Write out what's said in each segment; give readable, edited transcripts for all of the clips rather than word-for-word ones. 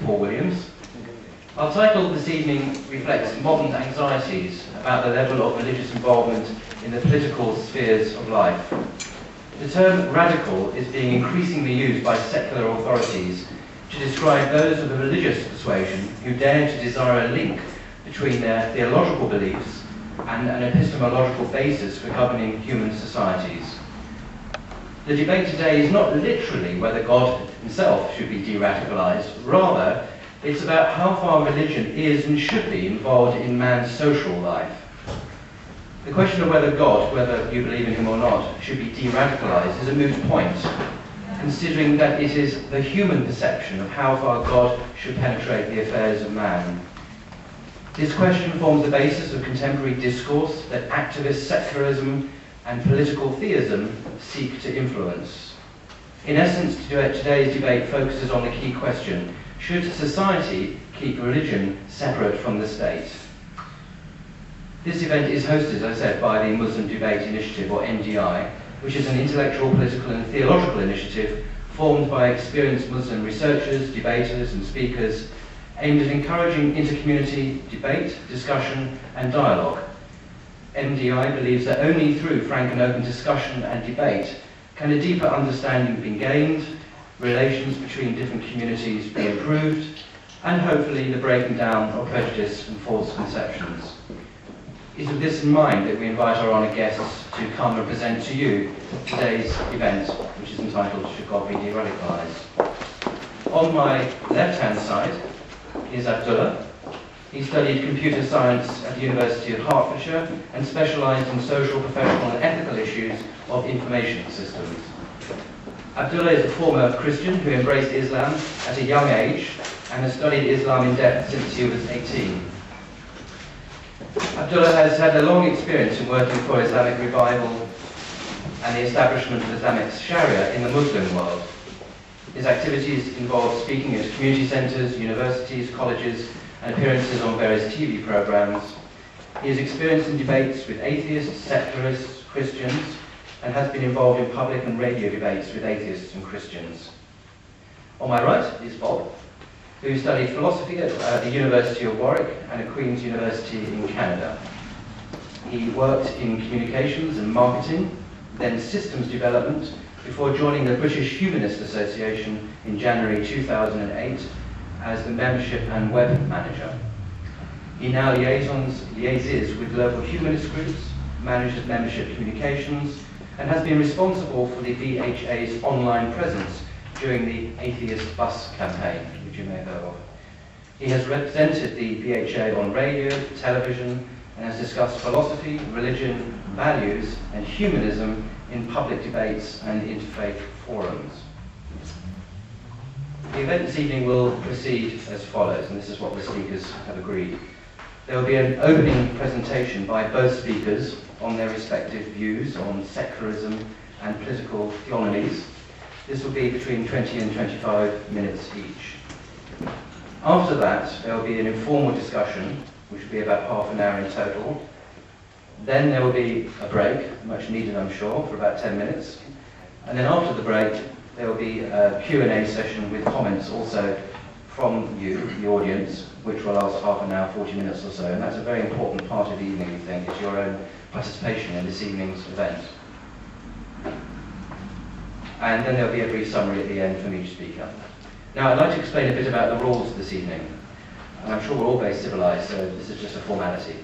Paul Williams. Our title this evening reflects modern anxieties about the level of religious involvement in the political spheres of life. The term radical is being increasingly used by secular authorities to describe those of a religious persuasion who dare to desire a link between their theological beliefs and an epistemological basis for governing human societies. The debate today is not literally whether God himself should be de-radicalised, rather it's about how far religion is and should be involved in man's social life. The question of whether God, whether you believe in him or not, should be de-radicalised is a moot point, considering that it is the human perception of how far God should penetrate the affairs of man. This question forms the basis of contemporary discourse that activist secularism and political theism seek to influence. In essence, today's debate focuses on the key question: should society keep religion separate from the state? This event is hosted, as I said, by the Muslim Debate Initiative, or MDI, which is an intellectual, political and theological initiative formed by experienced Muslim researchers, debaters and speakers aimed at encouraging inter-community debate, discussion and dialogue. MDI believes that only through frank and open discussion and debate can a deeper understanding be gained, relations between different communities be improved, and hopefully the breaking down of prejudice and false conceptions. It is with this in mind that we invite our honoured guests to come and present to you today's event, which is entitled Should God Be De-radicalised? On my left-hand side is Abdullah. He studied computer science at the University of Hertfordshire and specialised in social, professional and ethical issues of information systems. Abdullah is a former Christian who embraced Islam at a young age and has studied Islam in depth since he was 18. Abdullah has had a long experience in working for Islamic revival and the establishment of Islamic Sharia in the Muslim world. His activities involve speaking at community centres, universities, colleges, and appearances on various TV programmes. He is experienced in debates with atheists, secularists, Christians, and has been involved in public and radio debates with atheists and Christians. On my right is Bob, who studied philosophy at the University of Warwick and at Queen's University in Canada. He worked in communications and marketing, then systems development, before joining the British Humanist Association in January 2008 as the membership and web manager. He now liaises with local humanist groups, manages membership communications, and has been responsible for the BHA's online presence during the Atheist Bus campaign, which you may have heard of. He has represented the BHA on radio, television, and has discussed philosophy, religion, values, and humanism in public debates and interfaith forums. The event this evening will proceed as follows, and this is what the speakers have agreed. There will be an opening presentation by both speakers on their respective views on secularism and political theologies. This will be between 20 and 25 minutes each. After that, there will be an informal discussion, which will be about half an hour in total. Then there will be a break, much needed I'm sure, for about 10 minutes. And then after the break, there will be a Q&A session with comments also from you, the audience, which will last half an hour, 40 minutes or so. And that's a very important part of the evening, we think, is your own participation in this evening's event. And then there'll be a brief summary at the end from each speaker. Now, I'd like to explain a bit about the rules this evening. And I'm sure we're all very civilised, so this is just a formality.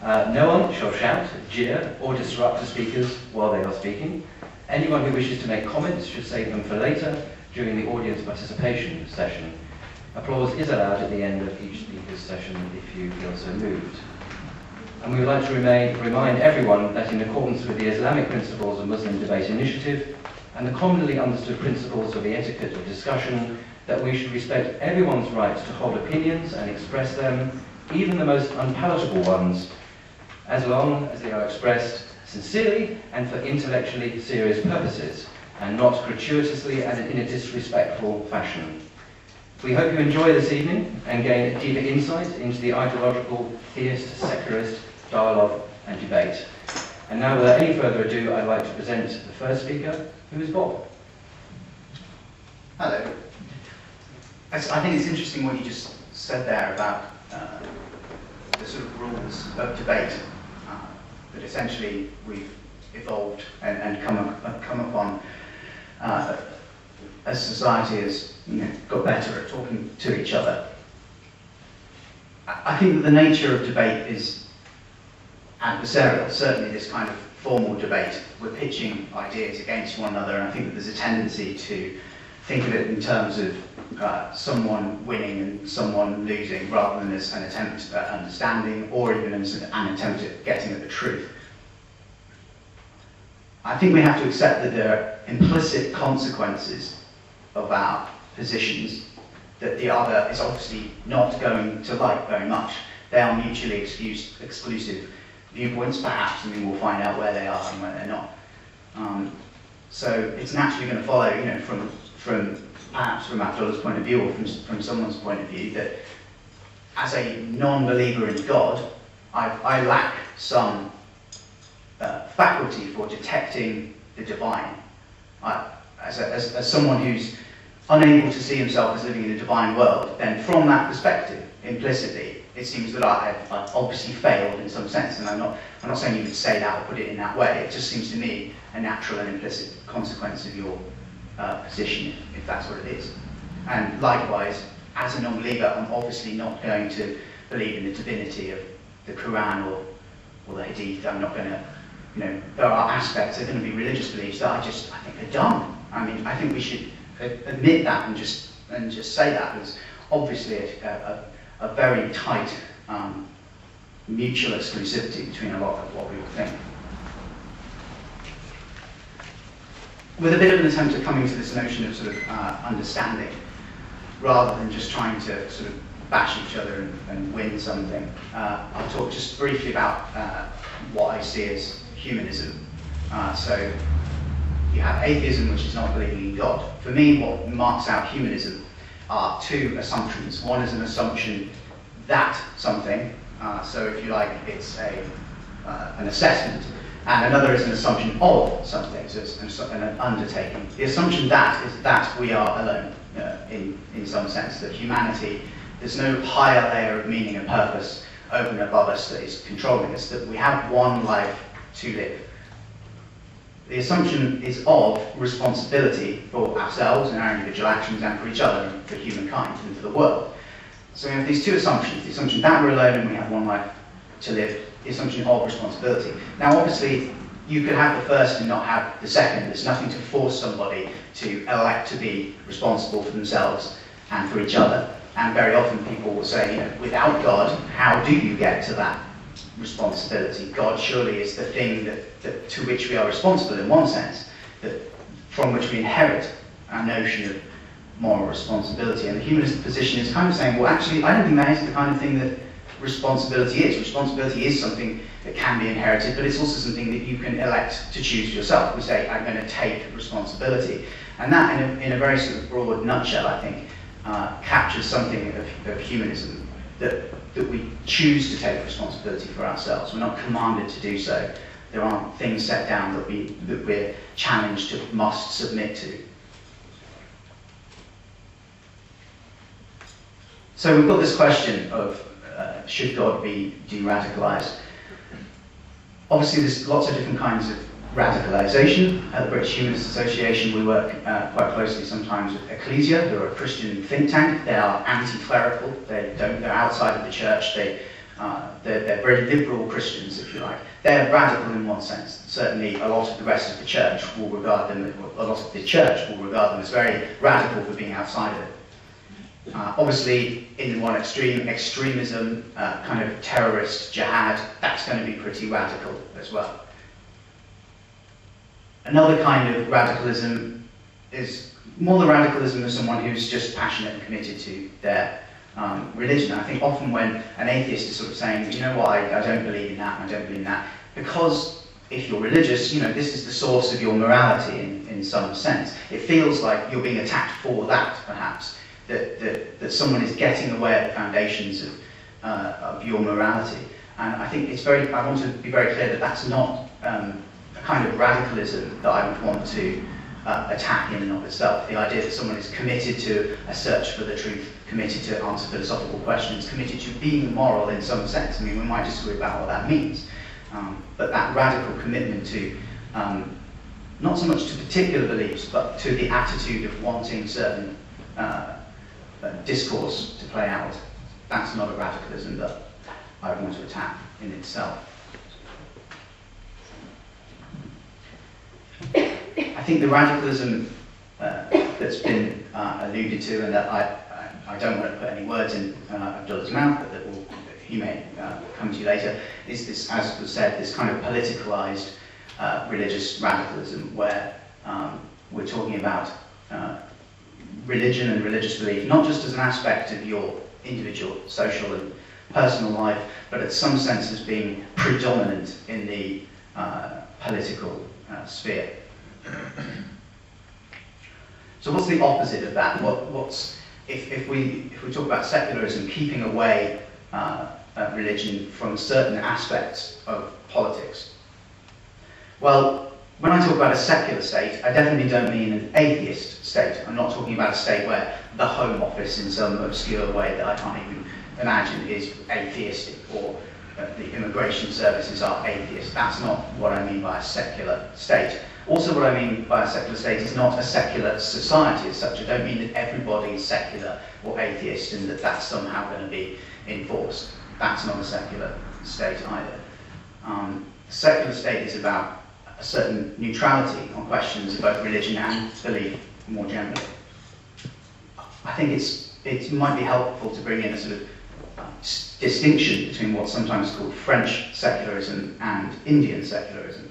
No one shall shout, jeer, or disrupt the speakers while they are speaking. Anyone who wishes to make comments should save them for later during the audience participation session. Applause is allowed at the end of each speaker's session if you feel so moved. And we would like to remind everyone that in accordance with the Islamic principles of Muslim Debate Initiative and the commonly understood principles of the etiquette of discussion, that we should respect everyone's right to hold opinions and express them, even the most unpalatable ones, as long as they are expressed sincerely and for intellectually serious purposes, and not gratuitously and in a disrespectful fashion. We hope you enjoy this evening and gain a deeper insight into the ideological, theist, secularist dialogue and debate. And now, without any further ado, I'd like to present the first speaker, who is Bob. Hello. I think it's interesting what you just said there about the sort of rules of debate, that essentially we've evolved and come upon as society has got better at talking to each other. I think that the nature of debate is adversarial. Certainly this kind of formal debate, we're pitching ideas against one another, and I think that there's a tendency to think of it in terms of someone winning and someone losing, rather than as an attempt at understanding, or even as an attempt at getting at the truth. I think we have to accept that there are implicit consequences of our positions that the other is obviously not going to like very much. They are mutually exclusive viewpoints, perhaps, and we'll find out where they are and where they're not. So it's naturally going to follow, perhaps from Abdullah's point of view, or from someone's point of view, that as a non-believer in God, I lack some faculty for detecting the divine. As someone who's unable to see himself as living in a divine world, then from that perspective, implicitly, it seems that I've obviously failed in some sense. And I'm not saying you would say that or put it in that way. It just seems to me a natural and implicit consequence of your position, if that's what it is. And likewise, as a non-believer, I'm obviously not going to believe in the divinity of the Quran or the Hadith. I'm not going to, there are aspects, there are going to be religious beliefs that I think are dumb. I mean, I think we should admit that and just say that. There's obviously a very tight mutual exclusivity between a lot of what we would think. With a bit of an attempt at coming to this notion of sort of understanding, rather than just trying to sort of bash each other and win something, I'll talk just briefly about what I see as humanism. So you have atheism, which is not believing in God. For me, what marks out humanism are two assumptions. One is an assumption that something, so if you like, it's an assessment, and another is an assumption of something, so it's an undertaking. The assumption that is that we are alone, in some sense, that humanity, there's no higher layer of meaning and purpose over and above us that is controlling us, that we have one life to live. The assumption is of responsibility for ourselves and our individual actions, and for each other, and for humankind, and for the world. So we have these two assumptions: the assumption that we're alone and we have one life to live, the assumption of responsibility. Now obviously, you could have the first and not have the second. There's nothing to force somebody to elect to be responsible for themselves and for each other. And very often people will say, without God, how do you get to that responsibility? God surely is the thing that to which we are responsible in one sense, from which we inherit our notion of moral responsibility. And the humanist position is kind of saying, well, actually, I don't think that is the kind of thing that responsibility is. Responsibility is something that can be inherited, but it's also something that you can elect to choose yourself. We say, I'm going to take responsibility. And that, in a very sort of broad nutshell, I think, captures something of humanism, that we choose to take responsibility for ourselves. We're not commanded to do so. There aren't things set down that we're challenged to, must submit to. So we've got this question of should God be de-radicalised? Obviously there's lots of different kinds of radicalisation. At the British Humanist Association we work quite closely sometimes with Ecclesia, who are a Christian think tank. They are anti-clerical, they're outside of the church, they're very liberal Christians, if you like. They're radical in one sense. Certainly a lot of the rest of the church will regard them, as very radical for being outside of it. Obviously, in one extreme, extremism, kind of terrorist jihad, that's going to be pretty radical as well. Another kind of radicalism is more the radicalism of someone who's just passionate and committed to their religion. I think often when an atheist is sort of saying, you know what, I don't believe in that, and I don't believe in that, because if you're religious, this is the source of your morality in some sense. It feels like you're being attacked for that, perhaps. That someone is getting away at the foundations of your morality. And I think I want to be very clear that that's not a kind of radicalism that I would want to attack in and of itself. The idea that someone is committed to a search for the truth, committed to answer philosophical questions, committed to being moral in some sense. I mean, we might disagree about what that means, but that radical commitment to not so much to particular beliefs, but to the attitude of wanting certain discourse to play out, that's not a radicalism that I would want to attack in itself. I think the radicalism that's been alluded to, and that I don't want to put any words in Abdullah's mouth, but that he may come to you later, is this, as was said, this kind of politicalized religious radicalism, where we're talking about religion and religious belief, not just as an aspect of your individual, social and personal life, but in some sense as being predominant in the political sphere. So what's the opposite of that? If we talk about secularism, keeping away religion from certain aspects of politics? Well, when I talk about a secular state, I definitely don't mean an atheist state. I'm not talking about a state where the Home Office, in some obscure way that I can't even imagine, is atheistic, or the immigration services are atheist. That's not what I mean by a secular state. Also, what I mean by a secular state is not a secular society as such. I don't mean that everybody is secular or atheist and that that's somehow going to be enforced. That's not a secular state either. The secular state is about a certain neutrality on questions of both religion and belief more generally. I think it might be helpful to bring in a sort of distinction between what's sometimes called French secularism and Indian secularism.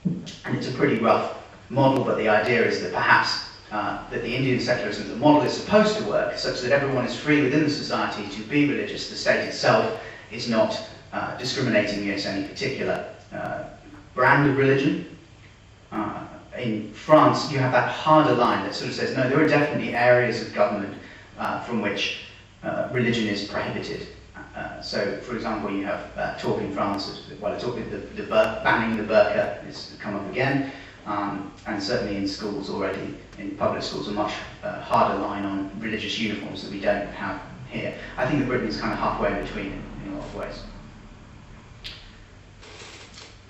And it's a pretty rough model, but the idea is that perhaps that the Indian secularism, the model is supposed to work such that everyone is free within the society to be religious. The state itself is not discriminating against any particular brand of religion. In France, you have that harder line that sort of says, no, there are definitely areas of government from which religion is prohibited. So, for example, you have talk in France, well, I talk with the banning the burqa has come up again, and certainly in schools already, in public schools, a much harder line on religious uniforms that we don't have here. I think that Britain is kind of halfway in between in a lot of ways.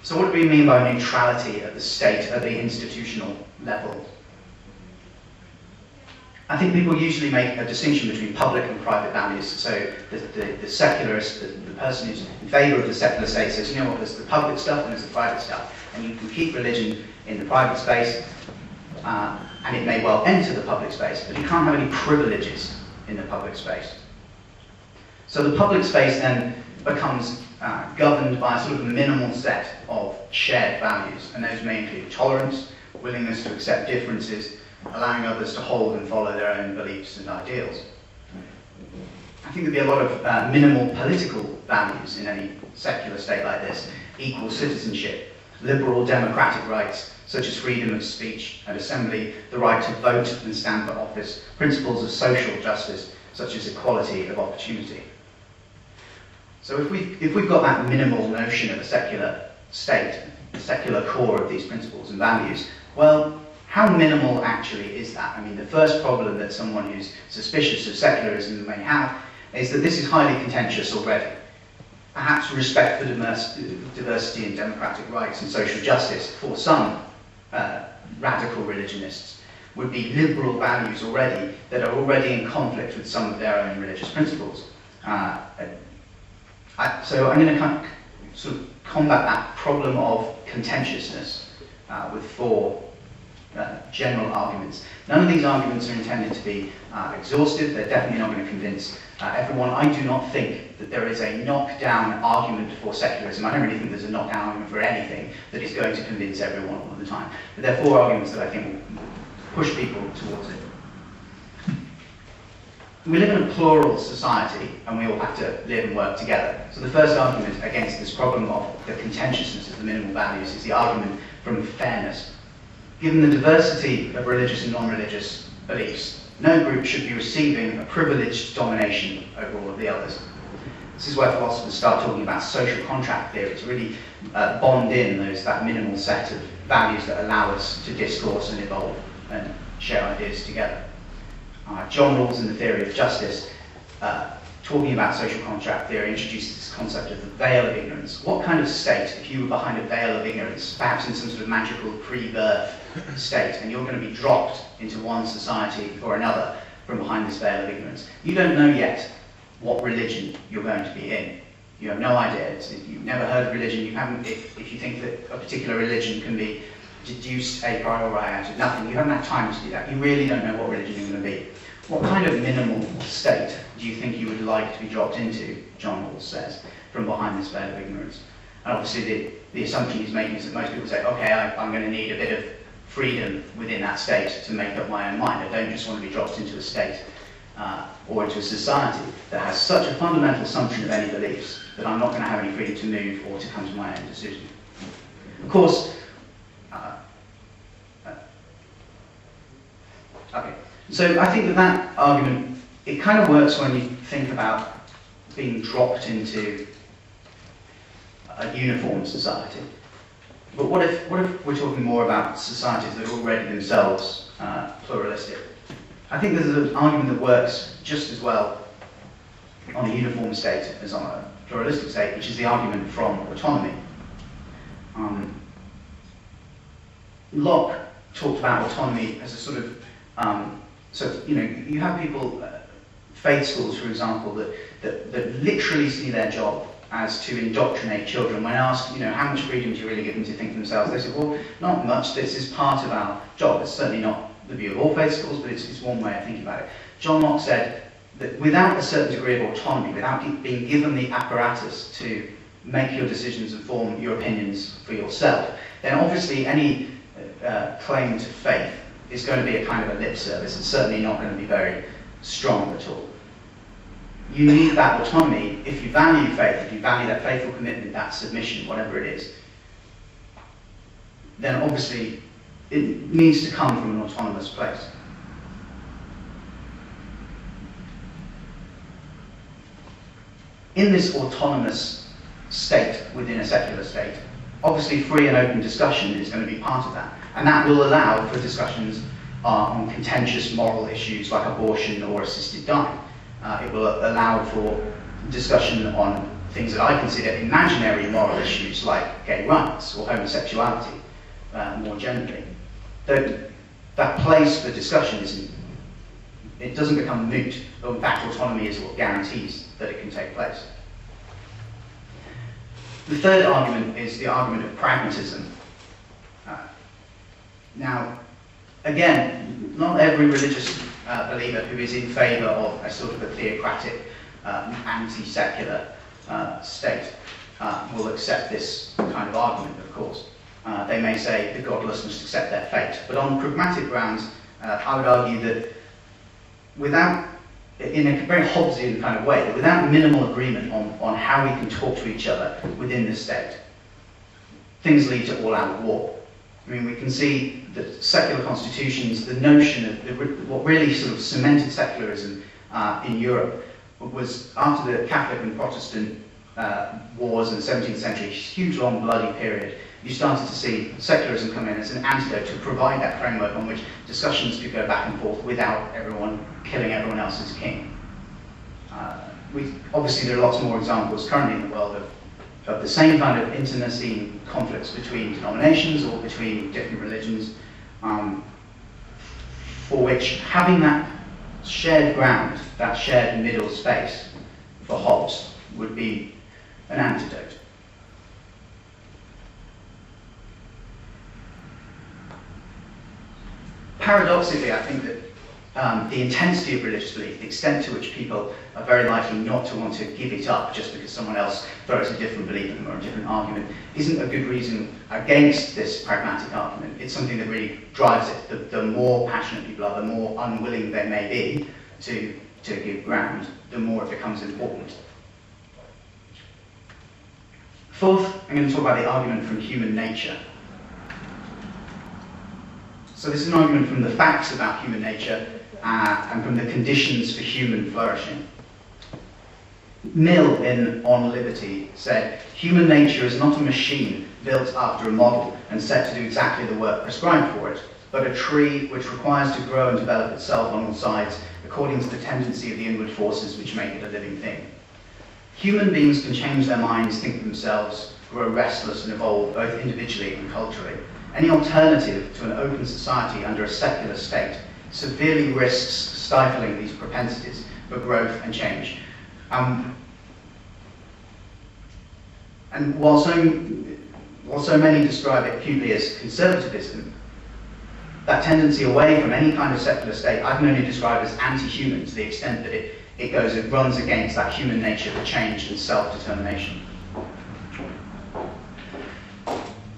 So what do we mean by neutrality of the state at the institutional level? I think people usually make a distinction between public and private values. So the secularist, the person who's in favour of the secular state says, you know what, there's the public stuff and there's the private stuff. And you can keep religion in the private space, and it may well enter the public space, but you can't have any privileges in the public space. So the public space then becomes governed by a sort of minimal set of shared values, and those may include tolerance, willingness to accept differences, allowing others to hold and follow their own beliefs and ideals. I think there'd be a lot of minimal political values in any secular state like this: equal citizenship, liberal democratic rights such as freedom of speech and assembly, the right to vote and stand for office, principles of social justice such as equality of opportunity. So if we've got that minimal notion of a secular state, the secular core of these principles and values, well, how minimal actually is that? I mean, the first problem that someone who's suspicious of secularism may have is that this is highly contentious already. Perhaps respect for diversity and democratic rights and social justice for some radical religionists would be liberal values already that are already in conflict with some of their own religious principles. So I'm going to kind of sort of combat that problem of contentiousness with four general arguments. None of these arguments are intended to be exhaustive. They're definitely not going to convince everyone. I do not think that there is a knockdown argument for secularism. I don't really think there's a knockdown argument for anything that is going to convince everyone all the time. But there are four arguments that I think will push people towards it. We live in a plural society, and we all have to live and work together. So the first argument against this problem of the contentiousness of the minimal values is the argument from fairness. Given the diversity of religious and non-religious beliefs, no group should be receiving a privileged domination over all of the others. This is where philosophers start talking about social contract theory, to really bond in that minimal set of values that allow us to discourse and evolve and share ideas together. John Rawls in the Theory of Justice, talking about social contract theory, introduces this concept of the veil of ignorance. What kind of state, if you were behind a veil of ignorance, perhaps in some sort of magical pre-birth state, and you're going to be dropped into one society or another from behind this veil of ignorance, you don't know yet what religion you're going to be in. You have no idea. You've never heard of religion. You haven't. If you think that a particular religion can be deduced a priori out of nothing, you haven't had time to do that. You really don't know what religion you're going to be. What kind of minimal state do you think you would like to be dropped into, John Rawls says, from behind this veil of ignorance? And obviously the assumption he's making is that most people say, okay, I'm going to need a bit of freedom within that state to make up my own mind. I don't just want to be dropped into a state or into a society that has such a fundamental assumption of any beliefs that I'm not going to have any freedom to move or to come to my own decision. Of course, okay. So I think that argument, it kind of works when you think about being dropped into a uniform society. But what if we're talking more about societies that are already themselves pluralistic? I think there's an argument that works just as well on a uniform state as on a pluralistic state, which is the argument from autonomy. Locke talked about autonomy as a sort of you have people, faith schools, for example, that literally see their job as to indoctrinate children. When asked, how much freedom do you really give them to think for themselves, they say, well, not much. This is part of our job. It's certainly not the view of all faith schools, but it's one way of thinking about it. John Locke said that without a certain degree of autonomy, without being given the apparatus to make your decisions and form your opinions for yourself, then obviously any claim to faith is going to be a kind of a lip service. It's certainly not going to be very strong at all. You need that autonomy if you value faith, if you value that faithful commitment, that submission, whatever it is. Then obviously it needs to come from an autonomous place. In this autonomous state within a secular state, obviously free and open discussion is going to be part of that. And that will allow for discussions on contentious moral issues like abortion or assisted dying. It will allow for discussion on things that I consider imaginary moral issues like gay rights or homosexuality, more generally. That place for discussion it doesn't become moot. In fact, autonomy is what guarantees that it can take place. The third argument is the argument of pragmatism. Now, again, not every religious believer who is in favour of a sort of a theocratic, anti-secular state will accept this kind of argument, of course. They may say the godless must accept their fate. But on pragmatic grounds, I would argue that in a very Hobbesian kind of way, that without minimal agreement on how we can talk to each other within the state, things lead to all-out war. I mean, we can see that secular constitutions, the notion of what really sort of cemented secularism in Europe was after the Catholic and Protestant wars in the 17th century, a huge, long, bloody period. You started to see secularism come in as an antidote to provide that framework on which discussions could go back and forth without everyone killing everyone else as king. Obviously, there are lots more examples currently in the world of the same kind of intimacy conflicts between denominations or between different religions, for which having that shared ground, that shared middle space for Hobbes would be an antidote. Paradoxically, I think that the intensity of religious belief, the extent to which people are very likely not to want to give it up just because someone else throws a different belief in them or a different argument, isn't a good reason against this pragmatic argument. It's something that really drives it. The more passionate people are, the more unwilling they may be to give ground, the more it becomes important. Fourth, I'm going to talk about the argument from human nature. So this is an argument from the facts about human nature and from the conditions for human flourishing. Mill, in On Liberty, said, "Human nature is not a machine built after a model and set to do exactly the work prescribed for it, but a tree which requires to grow and develop itself on all sides according to the tendency of the inward forces which make it a living thing. Human beings can change their minds, think for themselves, grow restless and evolve both individually and culturally. Any alternative to an open society under a secular state severely risks stifling these propensities for growth and change." And while so many describe it acutely as conservatism, that tendency away from any kind of secular state I can only describe as anti-human, to the extent that it runs against that human nature for change and self-determination.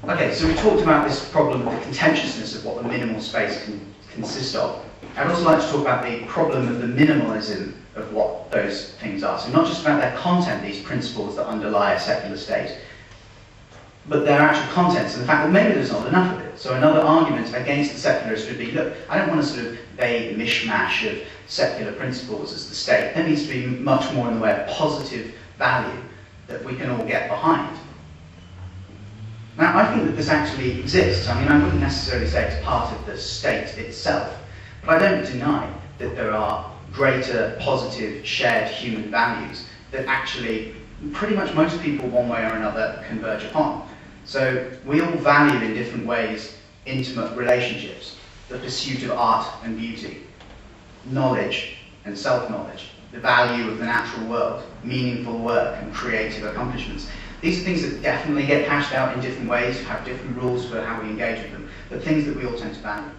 Okay, so we talked about this problem of the contentiousness of what the minimal space can consist of. I'd also like to talk about the problem of the minimalism of what those things are. So not just about their content, these principles that underlie a secular state, but their actual contents and the fact that maybe there's not enough of it. So another argument against the secularists would be, look, I don't want a sort of vague mishmash of secular principles as the state. There needs to be much more in the way of positive value that we can all get behind. Now, I think that this actually exists. I mean, I wouldn't necessarily say it's part of the state itself, but I don't deny that there are greater positive shared human values that actually pretty much most people one way or another converge upon. So we all value in different ways intimate relationships, the pursuit of art and beauty, knowledge and self-knowledge, the value of the natural world, meaningful work and creative accomplishments. These are things that definitely get hashed out in different ways, have different rules for how we engage with them, but things that we all tend to value.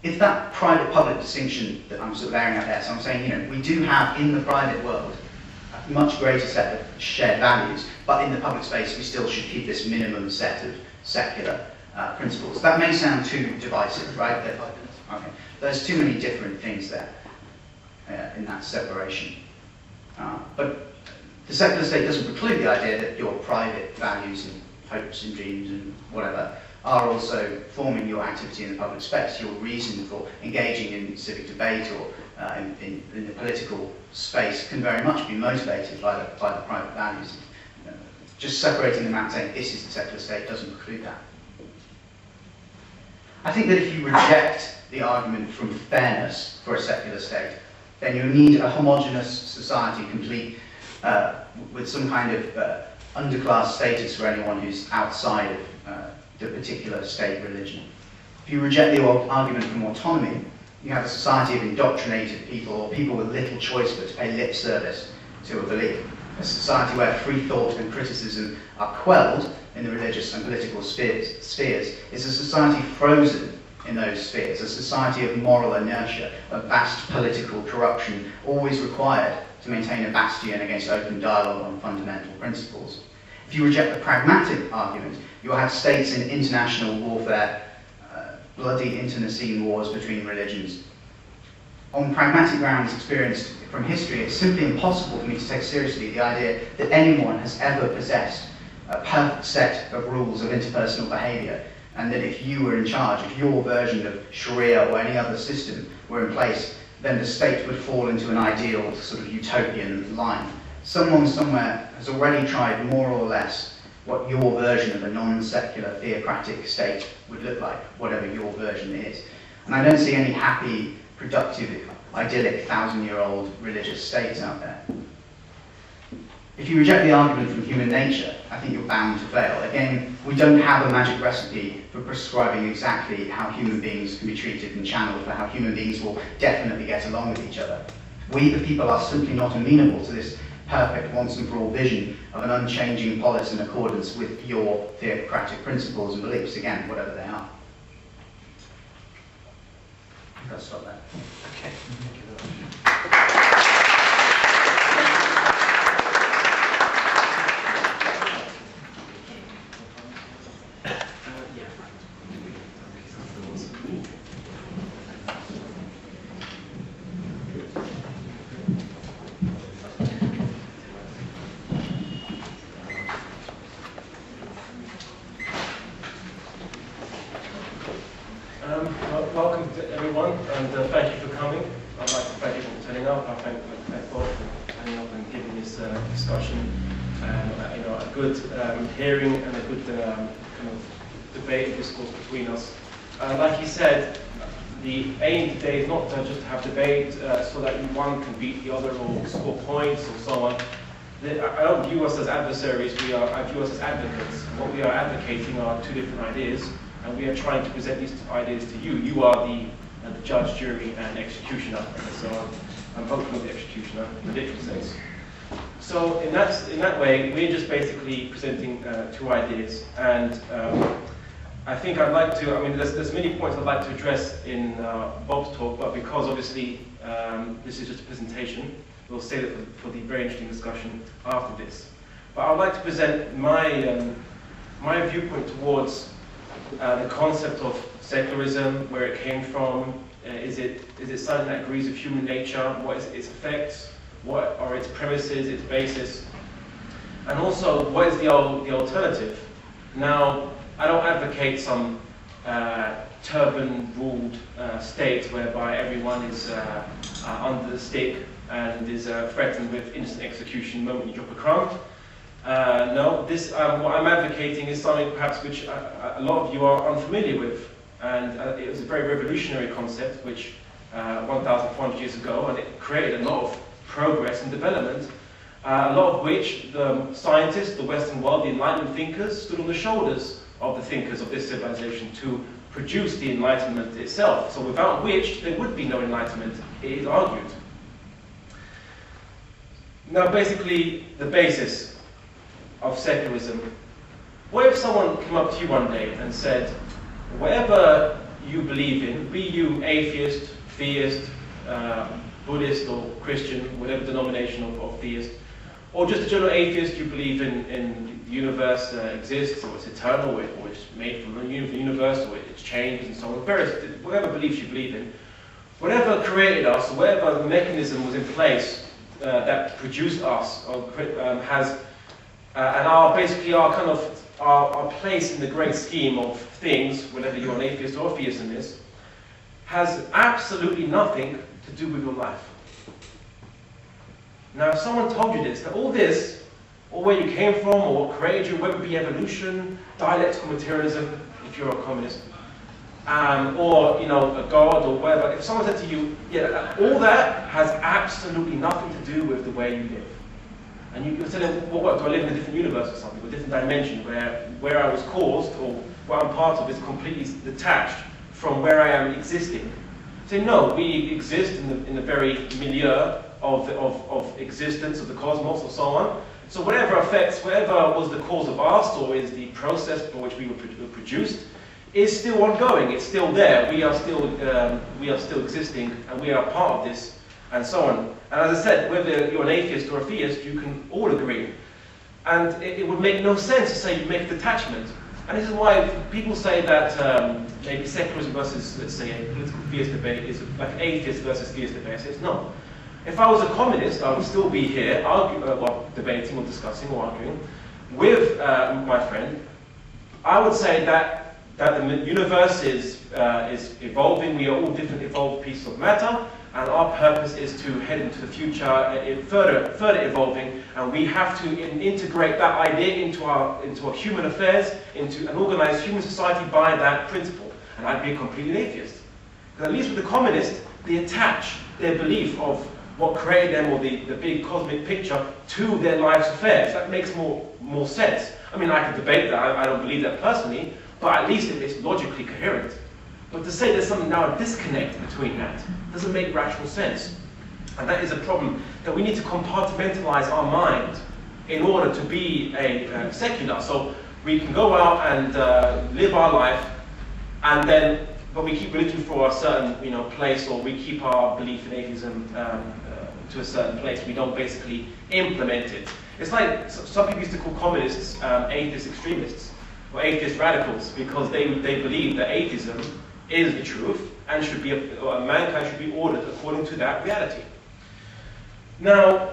It's that private-public distinction that I'm sort of airing out there. So I'm saying, we do have in the private world a much greater set of shared values, but in the public space we still should keep this minimum set of secular principles. That may sound too divisive, right? Okay. There's too many different things there in that separation. But the secular state doesn't preclude the idea that your private values and hopes and dreams and whatever are also forming your activity in the public space. Your reason for engaging in civic debate or in the political space can very much be motivated by the private values. Just separating them out and saying this is the secular state doesn't preclude that. I think that if you reject the argument from fairness for a secular state, then you need a homogeneous society complete with some kind of underclass status for anyone who's outside of the particular state religion. If you reject the argument from autonomy, you have a society of indoctrinated people, or people with little choice but to pay lip service to a belief. A society where free thought and criticism are quelled in the religious and political spheres is a society frozen in those spheres, a society of moral inertia, of vast political corruption, always required to maintain a bastion against open dialogue on fundamental principles. If you reject the pragmatic argument, you'll have states in international warfare, bloody internecine wars between religions. On pragmatic grounds experienced from history, it's simply impossible for me to take seriously the idea that anyone has ever possessed a perfect set of rules of interpersonal behaviour, and that if you were in charge, if your version of Sharia or any other system were in place, then the state would fall into an ideal sort of utopian line. Someone somewhere has already tried more or less what your version of a non-secular theocratic state would look like, whatever your version is. And I don't see any happy, productive, idyllic, 1,000-year-old religious states out there. If you reject the argument from human nature, I think you're bound to fail. Again, we don't have a magic recipe for prescribing exactly how human beings can be treated and channeled, for how human beings will definitely get along with each other. We, the people, are simply not amenable to this perfect once and for all vision of an unchanging polis in accordance with your theocratic principles and beliefs, again, whatever they are. I think I'll stop there. Okay. Thank you very much. Welcome to everyone, and thank you for coming. I'd like to thank you for turning up. good hearing and a good kind of debate and discourse between us. Like he said, the aim today is not just to have debate so that one can beat the other or score points or so on. I don't view us as adversaries, I view us as advocates. What we are advocating are two different ideas, and we are trying to present these ideas to you. You are the judge, jury, and executioner. So I'm hoping the executioner in the literal sense. So in that way, we're just basically presenting two ideas, and I think I'd like to, there's many points I'd like to address in Bob's talk, but because obviously this is just a presentation, we'll save it for the very interesting discussion after this. But I'd like to present my viewpoint towards the concept of secularism, where it came from. Is it something that agrees with human nature? What is its effects? What are its premises, its basis? And also, what is the alternative? Now, I don't advocate some turban-ruled state whereby everyone is under the stick and is threatened with instant execution the moment you drop a crumb. No, what I'm advocating is something perhaps which a lot of you are unfamiliar with. And it was a very revolutionary concept which 1,400 years ago, and it created a lot of progress and development, a lot of which the scientists, the Western world, the Enlightenment thinkers, stood on the shoulders of the thinkers of this civilization to produce the Enlightenment itself. So without which there would be no Enlightenment, it is argued. Now basically, the basis of secularism. What if someone came up to you one day and said, whatever you believe in, be you atheist, theist, Buddhist or Christian, whatever denomination of theist, or just a general atheist, you believe in the universe exists, or it's eternal, or it's made from the universe, or it's changed, and so on, whatever beliefs you believe in, whatever created us, whatever mechanism was in place that produced us, or has, and basically our place in the great scheme of things, whether you're an atheist or a theist in this, has absolutely nothing to do with your life. Now, if someone told you this, that all this, or where you came from, or what created you, whether it be evolution, dialectical materialism, if you're a communist, or a god or whatever, if someone said to you, yeah, all that has absolutely nothing to do with the way you live. And you said, well, what, do I live in a different universe or something, or a different dimension, where I was caused, or what I'm part of is completely detached from where I am existing? Say, no, we exist in the very milieu of existence, of the cosmos, or so on. So whatever was the cause of us, or is the process by which we were produced, is still ongoing. It's still there. We are still existing, and we are part of this, and so on. And as I said, whether you're an atheist or a theist, you can all agree. And it would make no sense to say you make a detachment. And this is why people say that maybe secularism versus, let's say, a political theist debate is like an atheist versus theist debate. I say, no. If I was a communist, I would still be here debating or discussing or arguing with my friend. I would say that the universe is evolving. We are all different evolved pieces of matter, and our purpose is to head into the future, further evolving, and we have to integrate that idea into our human affairs, into an organized human society by that principle. And I'd be a complete atheist. Because at least with the communists, they attach their belief of what created them, or the big cosmic picture, to their life's affairs. That makes more sense. I mean, I could debate that. I don't believe that personally, but at least it's logically coherent. But to say there's now a disconnect between that doesn't make rational sense. And that is a problem, that we need to compartmentalize our mind in order to be a secular. So we can go out and live our life, and then, but we keep religion for a certain place, or we keep our belief in atheism to a certain place. We don't basically implement it. It's like some people used to call communists atheist extremists, or atheist radicals, because they believe that atheism is the truth, and mankind should be ordered according to that reality. Now,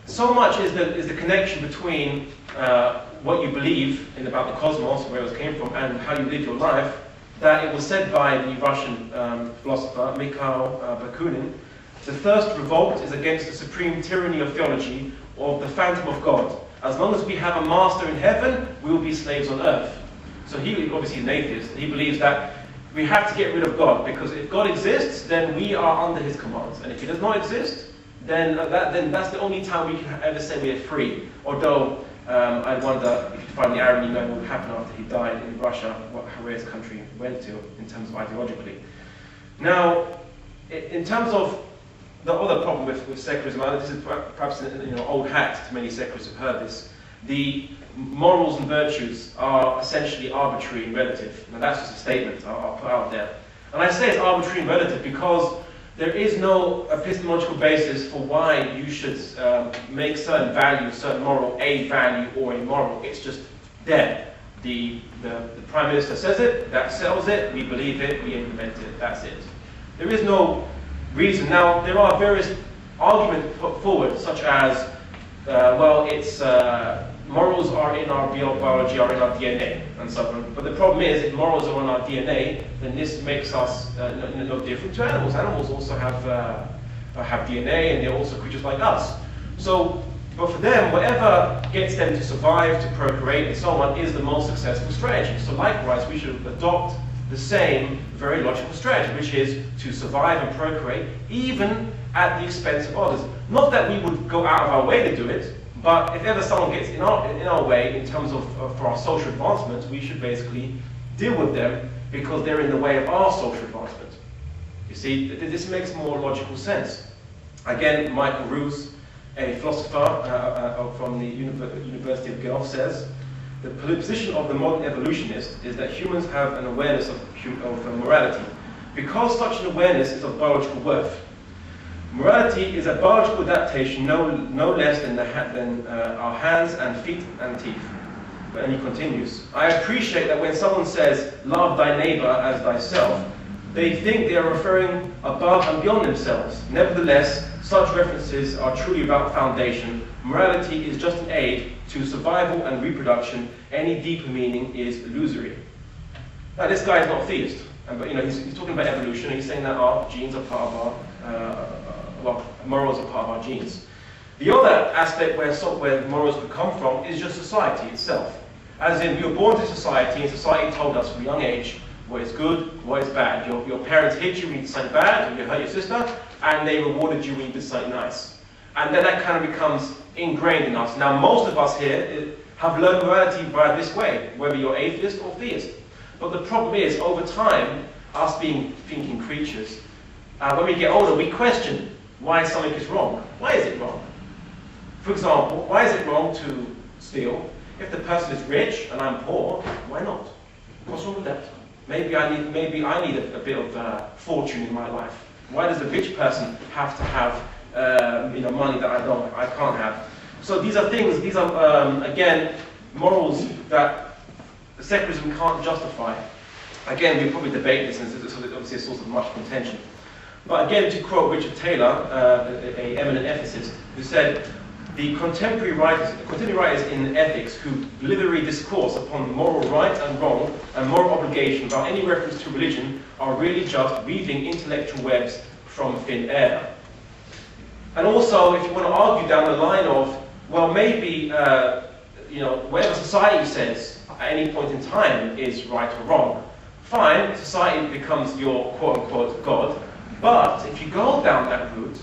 so much is the connection between what you believe in about the cosmos, where it came from, and how you live your life, that it was said by the Russian philosopher Mikhail Bakunin, the first revolt is against the supreme tyranny of theology, or the phantom of God, As long as we have a master in heaven, we will be slaves on earth. So he obviously is an atheist. He believes that we have to get rid of God, because if God exists, then we are under his commands. And if he does not exist, then that's the only time we can ever say we are free. Although, I wonder if you find the irony what would happen after he died in Russia, where his country went to in terms of ideologically. Now, in terms of the other problem with secularism, and this is perhaps an old hat to many secularists who've heard this, the morals and virtues are essentially arbitrary and relative. Now that's just a statement I'll put out there. And I say it's arbitrary and relative because there is no epistemological basis for why you should make certain value, certain moral, a value or a moral. It's just there. The Prime Minister says it, that settles it, we believe it, we implement it, that's it. There is no reason. Now, there are various arguments put forward, such as, well, it's morals are in our biology, are in our DNA, and so on. But the problem is, if morals are in our DNA, then this makes us no different to animals. Animals also have DNA, and they're also creatures like us. So, but for them, whatever gets them to survive, to procreate, and so on, is the most successful strategy. So likewise, we should adopt the same very logical strategy, which is to survive and procreate, even at the expense of others. Not that we would go out of our way to do it, but if ever someone gets in our way in terms of for our social advancement, we should basically deal with them because they're in the way of our social advancement. You see, this makes more logical sense. Again, Michael Ruse, a philosopher from the University of Guelph, says, the position of the modern evolutionist is that humans have an awareness of morality, because such an awareness is of biological worth. Morality is a biological adaptation no less than our hands and feet and teeth. And he continues, I appreciate that when someone says, love thy neighbor as thyself, they think they are referring above and beyond themselves. Nevertheless, such references are truly without foundation. Morality is just an aid to survival and reproduction. Any deeper meaning is illusory. Now, this guy is not a theist, but he's talking about evolution, and he's saying that our genes are part of our, morals are part of our genes. The other aspect where morals could come from is just society itself. As in, we were born to society, and society told us from a young age what is good, what is bad. Your parents hit you when you did something bad, or you hurt your sister, and they rewarded you when you did something nice. And then that kind of becomes ingrained in us. Now, most of us here have learned morality by this way, whether you're atheist or theist. But the problem is, over time, us being thinking creatures, when we get older, we question why something is wrong. Why is it wrong? For example, why is it wrong to steal? If the person is rich and I'm poor, why not? What's wrong with that? Maybe I need a bit of fortune in my life. Why does the rich person have to have money that I can't have? So these are things. These are again morals that secularism can't justify. Again, we'll probably debate this, and it's obviously a source of much contention. But again, to quote Richard Taylor, an eminent ethicist, who said, the contemporary writers in ethics who literary discourse upon moral right and wrong and moral obligation without any reference to religion are really just weaving intellectual webs from thin air. And also, if you want to argue down the line of, well, maybe whatever society says at any point in time is right or wrong, fine, society becomes your quote-unquote God. But if you go down that route,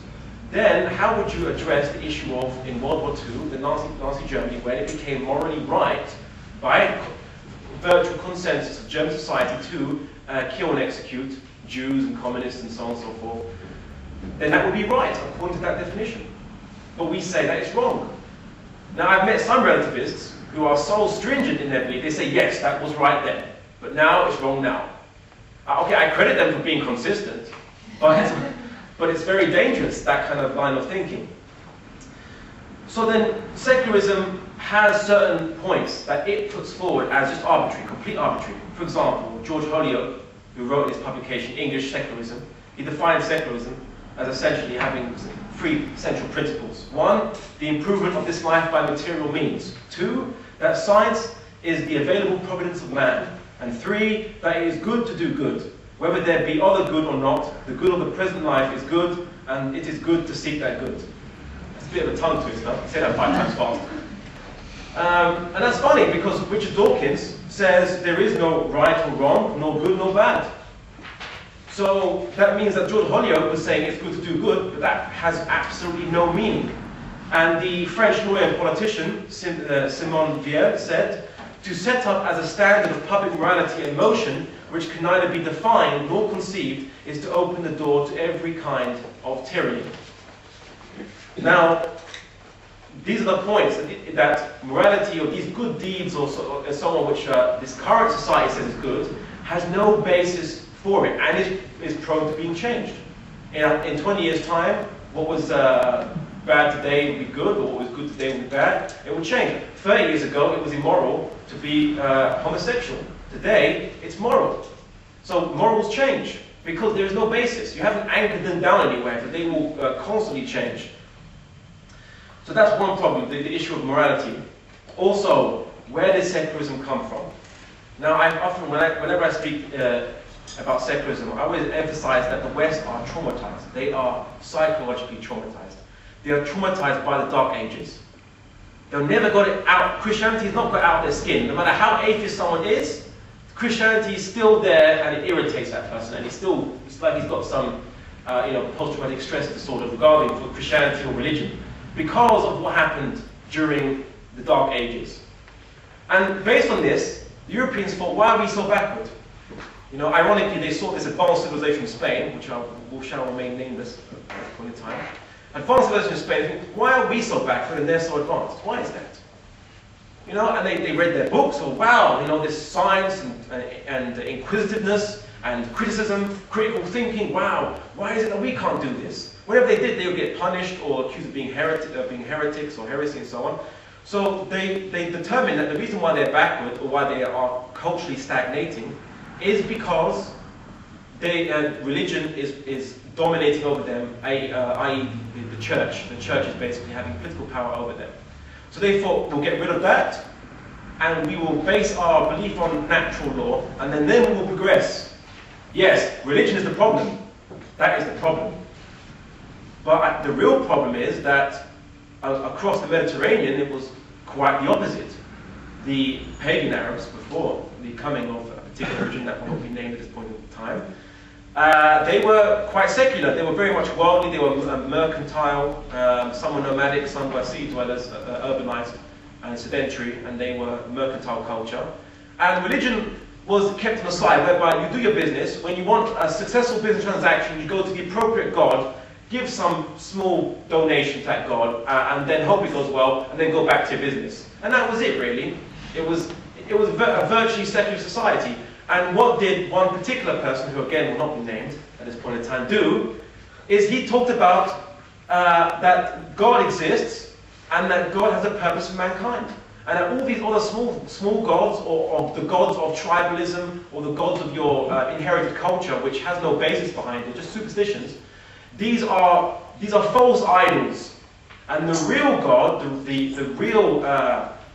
then how would you address the issue of, in World War II, the Nazi Germany, when it became morally right, by virtual consensus of German society, to kill and execute Jews and communists and so on and so forth? Then that would be right, according to that definition. But we say that it's wrong. Now, I've met some relativists who are so stringent in their belief, they say, yes, that was right then, but now it's wrong now. Okay, I credit them for being consistent, but it's very dangerous, that kind of line of thinking. So then, secularism has certain points that it puts forward as just arbitrary, complete arbitrary. For example, George Holyoake, who wrote his publication, English Secularism, he defines secularism as essentially having three central principles. One, the improvement of this life by material means. Two, that science is the available providence of man. And three, that it is good to do good. Whether there be other good or not, the good of the present life is good, and it is good to seek that good. That's a bit of a tongue twister. Say that 5 times fast. And that's funny because Richard Dawkins says there is no right or wrong, nor good nor bad. So that means that George Holyoake was saying it's good to do good, but that has absolutely no meaning. And the French lawyer and politician, Simone Weil, said, to set up as a standard of public morality and motion, which can neither be defined nor conceived, is to open the door to every kind of tyranny. Now, these are the points that morality or these good deeds or so on, which this current society says is good, has no basis for it and is prone to being changed. In 20 years' time, what was bad today would be good, or what was good today would be bad. It would change. 30 years ago, it was immoral to be homosexual. Today, it's moral. So morals change because there is no basis. You haven't anchored them down anywhere, but they will constantly change. So that's one problem, the issue of morality. Also, where does secularism come from? Now, I often, whenever I speak about secularism, I always emphasize that the West are traumatized. They are psychologically traumatized. They are traumatized by the Dark Ages. They've never got it out. Christianity has not got out their skin. No matter how atheist someone is, Christianity is still there, and it irritates that person. And it's like he's got some, post-traumatic stress disorder regarding for Christianity or religion, because of what happened during the Dark Ages. And based on this, the Europeans thought, why are we so backward? Ironically, they saw this advanced civilization in Spain, which shall remain nameless at this point in time. Advanced civilization in Spain, why are we so backward and they're so advanced? Why is that? And they read their books, oh wow, this science and inquisitiveness and criticism, critical thinking, wow, why is it that we can't do this? Whatever they did, they would get punished or accused of being heretics or heresy and so on. So they determined that the reason why they're backward or why they are culturally stagnating is because religion is dominating over them, i.e. the church. The church is basically having political power over them. So they thought, we'll get rid of that, and we will base our belief on natural law, and then we will progress. Yes, religion is the problem. That is the problem. But the real problem is that across the Mediterranean, it was quite the opposite. The pagan Arabs, before the coming of a particular religion that will not be named at this point in time, they were quite secular. They were very much worldly. They were mercantile. Some were nomadic, some were sea dwellers, urbanized and sedentary, and they were mercantile culture. And religion was kept on the side, whereby you do your business. When you want a successful business transaction, you go to the appropriate god, give some small donation to that god, and then hope it goes well, and then go back to your business. And that was it, really. It was a virtually secular society. And what did one particular person, who again will not be named at this point in time, do, is he talked about that God exists, and that God has a purpose for mankind. And that all these other small gods, or the gods of tribalism, or the gods of your inherited culture, which has no basis behind it, just superstitions, these are false idols. And the real God, the real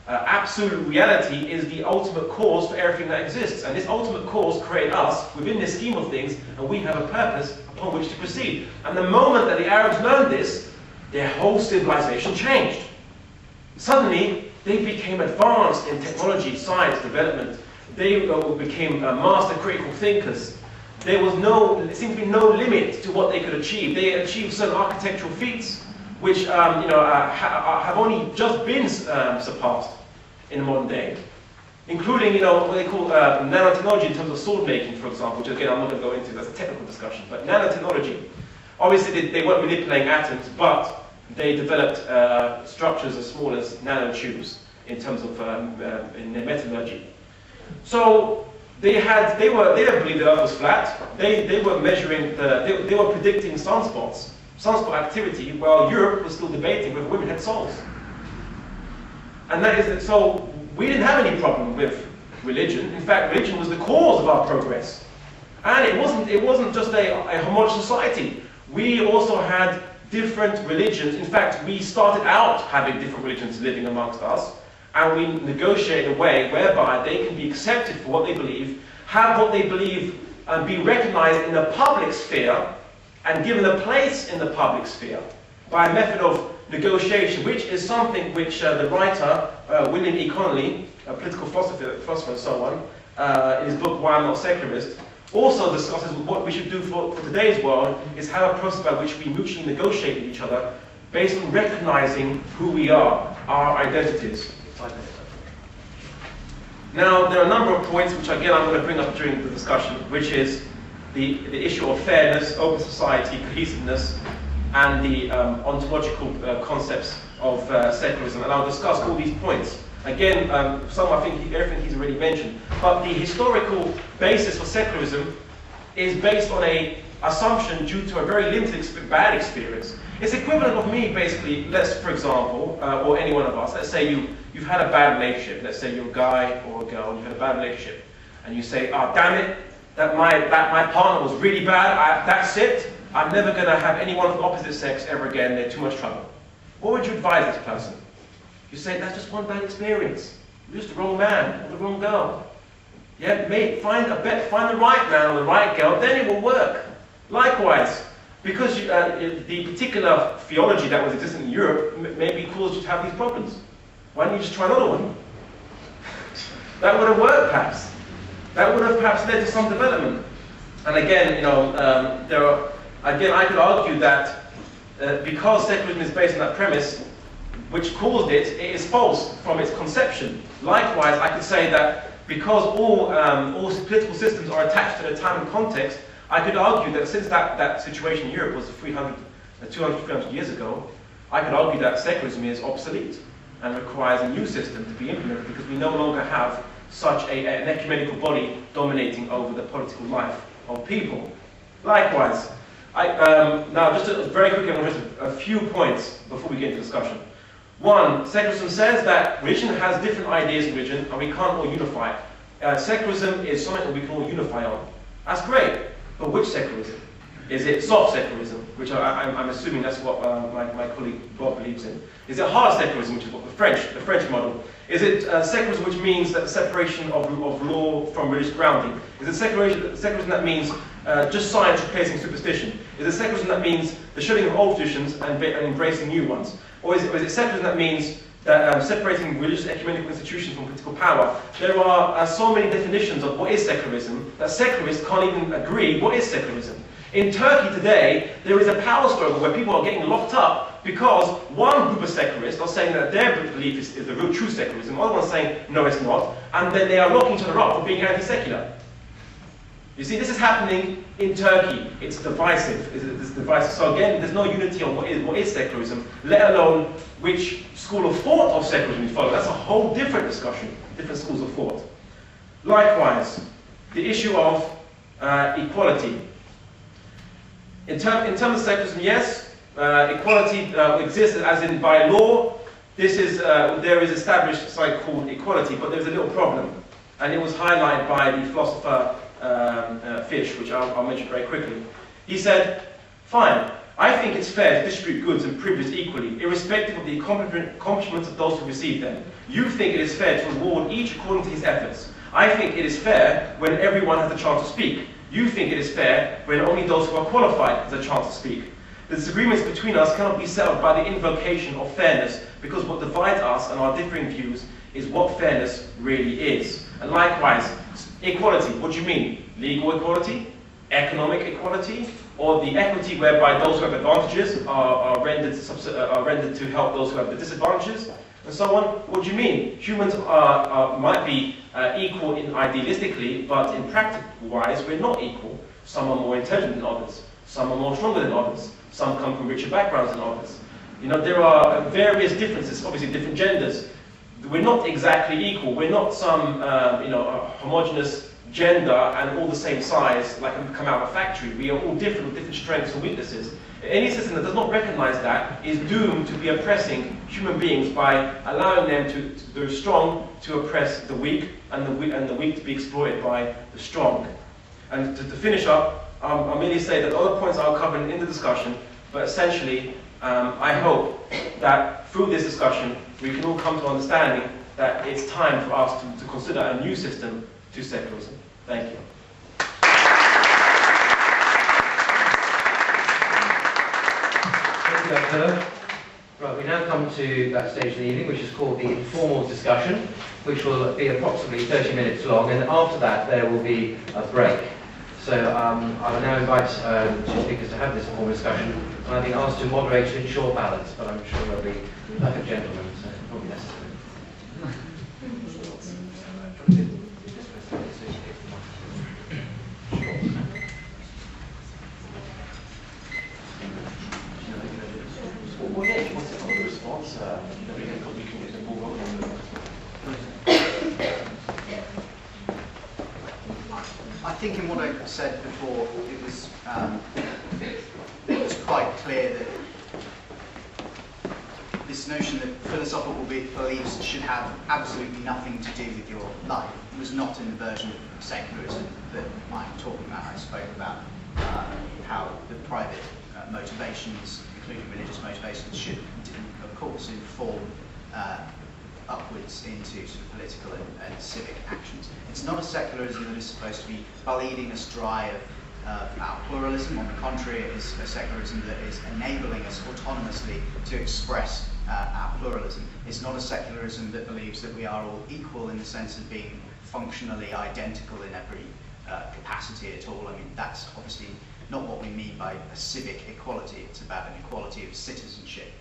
absolute reality, is the ultimate cause for everything that exists. And this ultimate cause created us within this scheme of things, and we have a purpose upon which to proceed. And the moment that the Arabs learned this, their whole civilization changed. Suddenly, they became advanced in technology, science, development. They became master critical thinkers. There seemed to be no limit to what they could achieve. They achieved certain architectural feats, which have only just been surpassed in the modern day, including what they call nanotechnology in terms of sword making, for example, which again I'm not going to go into. That's a technical discussion. But nanotechnology, obviously they weren't manipulating atoms, but they developed structures as small as nanotubes in terms of in their metallurgy. So they didn't believe the Earth was flat. They were measuring they were predicting sunspot activity, while Europe was still debating whether women had souls. And that is so we didn't have any problem with religion. In fact, religion was the cause of our progress. And it wasn't just a homogeneous society. We also had different religions. In fact, we started out having different religions living amongst us, and we negotiated a way whereby they can be accepted for what they believe, have what they believe, and be recognized in the public sphere, and given a place in the public sphere by a method of negotiation, which is something which the writer, William E. Connolly, a political philosopher and so on, in his book Why I'm Not Secularist, also discusses what we should do for today's world is have a process by which we mutually negotiate with each other based on recognizing who we are, our identities. Now, there are a number of points which, again, I'm going to bring up during the discussion, which is the issue of fairness, open society, cohesiveness, and the ontological concepts of secularism. And I'll discuss all these points. Again, some I think everything he's already mentioned. But the historical basis for secularism is based on an assumption due to a very limited bad experience. It's equivalent of me, basically, for example, or any one of us, let's say you've had a bad relationship. Let's say you're a guy or a girl, you've had a bad relationship. And you say, oh, damn it, that my partner was really bad, that's it. I'm never going to have anyone of the opposite sex ever again, they're too much trouble. What would you advise this person? You say, that's just one bad experience. You're just the wrong man or the wrong girl. Yeah, mate, find the right man or the right girl, then it will work. Likewise, because the particular theology that was existing in Europe maybe caused you to have these problems. Why don't you just try another one? That would have worked, perhaps. That would have perhaps led to some development. And again, I could argue that because secularism is based on that premise, which caused it, it is false from its conception. Likewise, I could say that because all political systems are attached to the time and context, I could argue that since that situation in Europe was 200, 300 years ago, I could argue that secularism is obsolete and requires a new system to be implemented because we no longer have such an ecumenical body dominating over the political life of people. Likewise, now just very quickly, I'm going to a few points before we get into discussion. One, secularism says that religion has different ideas in religion and we can't all unify it. Secularism is something that we can all unify on. That's great, but which secularism? Is it soft secularism, which I'm assuming that's what my colleague Bob believes in? Is it hard secularism, which is what the French model? Is it secularism, which means that the separation of law from religious grounding? Is it secularism that means just science replacing superstition? Is it secularism that means the shedding of old traditions and embracing new ones? Or is it secularism that means that separating religious ecumenical institutions from political power? There are so many definitions of what is secularism that secularists can't even agree what is secularism. In Turkey today, there is a power struggle where people are getting locked up because one group of secularists are saying that their belief is the real true secularism, other one's saying no it's not, and then they are locking each other up for being anti-secular. You see, this is happening in Turkey. It's divisive. It's divisive. So again, there's no unity on what is secularism, let alone which school of thought of secularism you follow. That's a whole different discussion, different schools of thought. Likewise, the issue of equality. In terms of secularism, yes, equality exists as in by law. There is established something called equality, but there's a little problem. And it was highlighted by the philosopher Fish, which I'll mention very quickly. He said, fine, I think it's fair to distribute goods and privileges equally, irrespective of the accomplishments of those who receive them. You think it is fair to reward each according to his efforts. I think it is fair when everyone has the chance to speak. You think it is fair when only those who are qualified have the chance to speak. The disagreements between us cannot be settled by the invocation of fairness, because what divides us and our differing views is what fairness really is. And likewise, equality, what do you mean? Legal equality? Economic equality? Or the equity whereby those who have advantages are rendered to help those who have the disadvantages? And so on. What do you mean? Humans might be equal idealistically, but in practical-wise, we're not equal. Some are more intelligent than others. Some are more stronger than others. Some come from richer backgrounds than others. You know, there are various differences, obviously different genders. We're not exactly equal. We're not some, a homogeneous gender and all the same size, like come out of a factory. We are all different with different strengths and weaknesses. Any system that does not recognize that is doomed to be oppressing human beings by allowing them the strong to oppress the weak, and the weak to be exploited by the strong. And to finish up, I'll merely say that other points I'll cover in the discussion, but essentially, I hope that through this discussion, we can all come to an understanding that it's time for us to consider a new system to secularism. Thank you. Thank you, Abdullah. Right, we now come to that stage of the evening, which is called the informal discussion, which will be approximately 30 minutes long, and after that there will be a break. So I will now invite two speakers to have this informal discussion, and I've been asked to moderate to ensure balance, but I'm sure they'll be perfect gentlemen, so it's probably necessary. What's the response? We can get the ball rolling. I think in what I said before, it was quite clear that this notion that philosophical beliefs should have absolutely nothing to do with your life was not in the version of secularism that I'm talking about. I spoke about how the private motivations, including religious motivations, should, of course, inform upwards into sort of political and civic actions. It's not a secularism that is supposed to be bleeding us dry of our pluralism. On the contrary, it is a secularism that is enabling us autonomously to express our pluralism. It's not a secularism that believes that we are all equal in the sense of being functionally identical in every capacity at all. I mean, that's obviously not what we mean by a civic equality. It's about an equality of citizenship.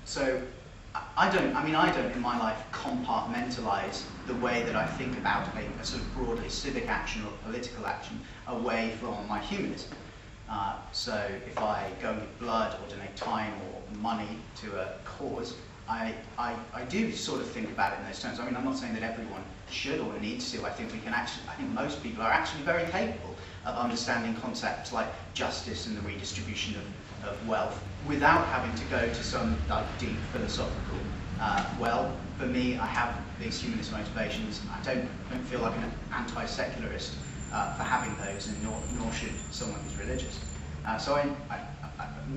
So I don't in my life compartmentalize the way that I think about a sort of broadly civic action or political action away from my humanism. So if I go with blood or donate time or money to a cause, I do sort of think about it in those terms. I mean, I'm not saying that everyone should or needs to. I think most people are actually very capable of understanding concepts like justice and the redistribution of wealth without having to go to some deep philosophical well. For me, I have these humanist motivations. I don't feel like an anti-secularist for having those, and nor should someone who's religious. So I'm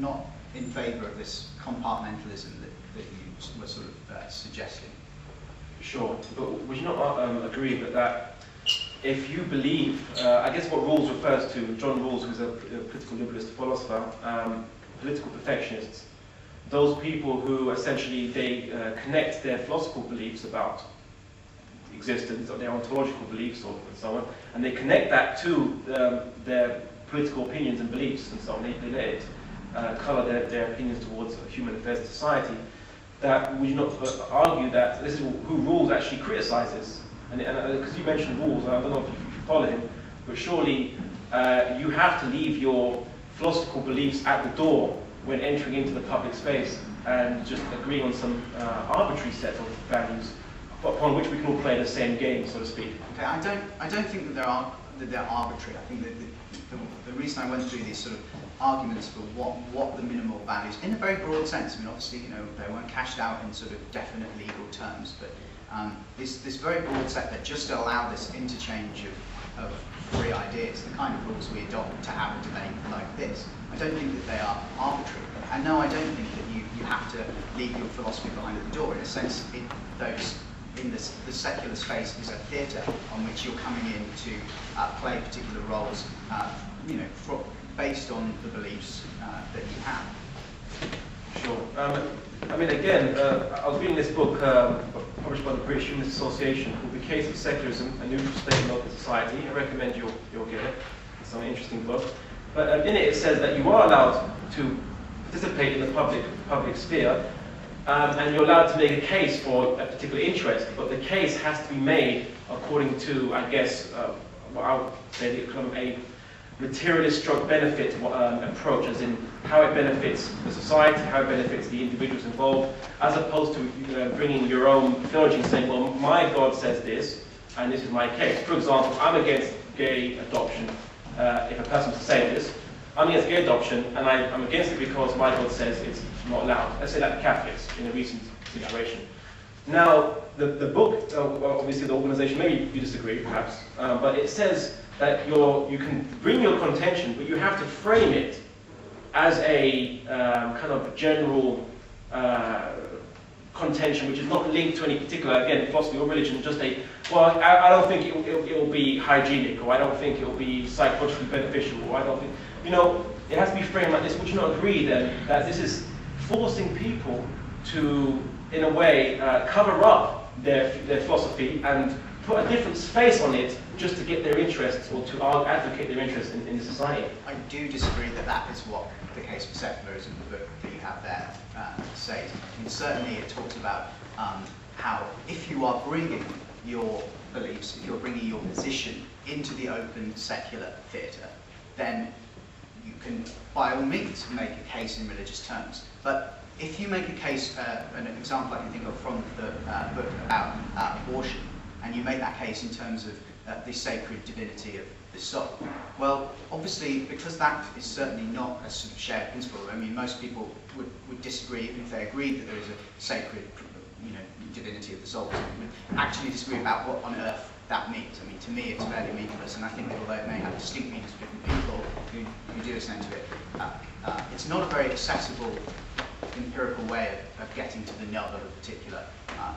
not in favour of this compartmentalism that you were sort of suggesting. Sure, but would you not agree that if you believe, I guess what Rawls refers to, John Rawls, who's a political liberalist philosopher, political perfectionists, those people who essentially they connect their philosophical beliefs about existence, or their ontological beliefs, or and so on, and they connect that to their political opinions and beliefs, and so on. They let it colour their opinions towards human affairs and society. That would you not argue that this is who Rawls actually criticises? And because you mentioned Rawls, I don't know if you follow him, but surely you have to leave your philosophical beliefs at the door when entering into the public space and just agreeing on some arbitrary set of values upon which we can all play the same game, so to speak. Okay, I don't think that they're arbitrary. I think that the reason I went through these sort of arguments for what the minimal values, in a very broad sense. I mean, obviously, they weren't cashed out in sort of definite legal terms, but this very broad set that just allow this interchange of free ideas, the kind of rules we adopt to have a debate like this. I don't think that they are arbitrary. And no, I don't think that you have to leave your philosophy behind at the door. In a sense, the secular space is a theatre on which you're coming in to play particular roles, based on the beliefs that you have. Sure. I mean, again, I was reading this book published by the British Humanist Association called The Case of Secularism, A Neutral State in Open Society. I recommend you'll get it. It's an interesting book. But in it says that you are allowed to participate in the public sphere, and you're allowed to make a case for a particular interest, but the case has to be made according to, I guess, what I would say kind of a materialist-benefit approach, as in how it benefits the society, how it benefits the individuals involved, as opposed to bringing your own theology and saying, well, my God says this, and this is my case. For example, I'm against gay adoption. If a person was to say this, I'm against gay adoption, and I'm against it because my God says it's not allowed. Let's say that the Catholics in a recent situation. Now, the book, obviously the organisation, maybe you disagree perhaps, but it says that you can bring your contention, but you have to frame it as a kind of general contention which is not linked to any particular, again, philosophy or religion, just a well, I don't think it will be hygienic, or I don't think it will be psychologically beneficial, or I don't think, you know, it has to be framed like this. Would you not agree then that this is forcing people to, in a way, cover up their philosophy and put a different space on it just to get their interests or to advocate their interests in the society? I do disagree that that is what the case for secularism, the book that you have there, says. I mean, certainly it talks about how if you are bringing your beliefs, if you're bringing your position into the open secular theatre, then you can, by all means, make a case in religious terms. But if you make a case, an example I can think of from the book about abortion, and you make that case in terms of the sacred divinity of the soul, well, obviously, because that is certainly not a sort of shared principle. I mean, most people would disagree, even if they agreed that there is a sacred, you know, divinity of the soul, would actually disagree about what on earth that means. I mean, to me, it's fairly meaningless, and I think that although it may have distinct meanings for different people who do listen to it, it's not a very accessible empirical way of getting to the nub of a particular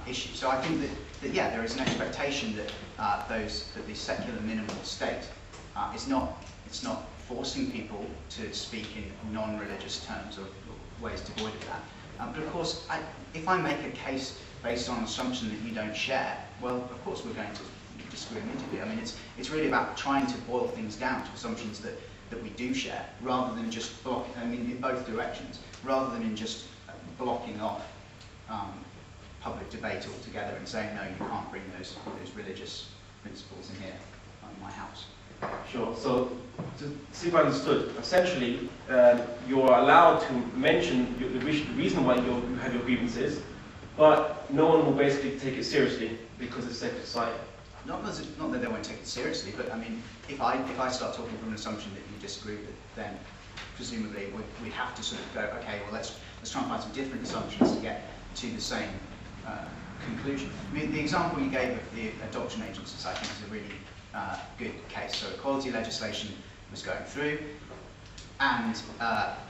issue. So I think that yeah, there is an expectation that that the secular minimal state it's not forcing people to speak in non-religious terms or ways devoid of that. But of course, if I make a case based on an assumption that you don't share, well, of course we're going to disagree immediately. I mean, it's really about trying to boil things down to assumptions that we do share, rather than just block. I mean, in both directions, rather than in just blocking off public debate altogether and saying no, you can't bring those religious principles in here in my house. Sure. So, to see if I understood, essentially, you are allowed to mention the reason why you have your grievances, but no one will basically take it seriously because it's secular society. Not that they won't take it seriously, but I mean, if I start talking from an assumption that you disagree with, then presumably we'd have to sort of go, okay, well let's try and find some different assumptions to get to the same conclusion. I mean, the example you gave of the adoption agencies, I think, is a really good case. So equality legislation was going through, and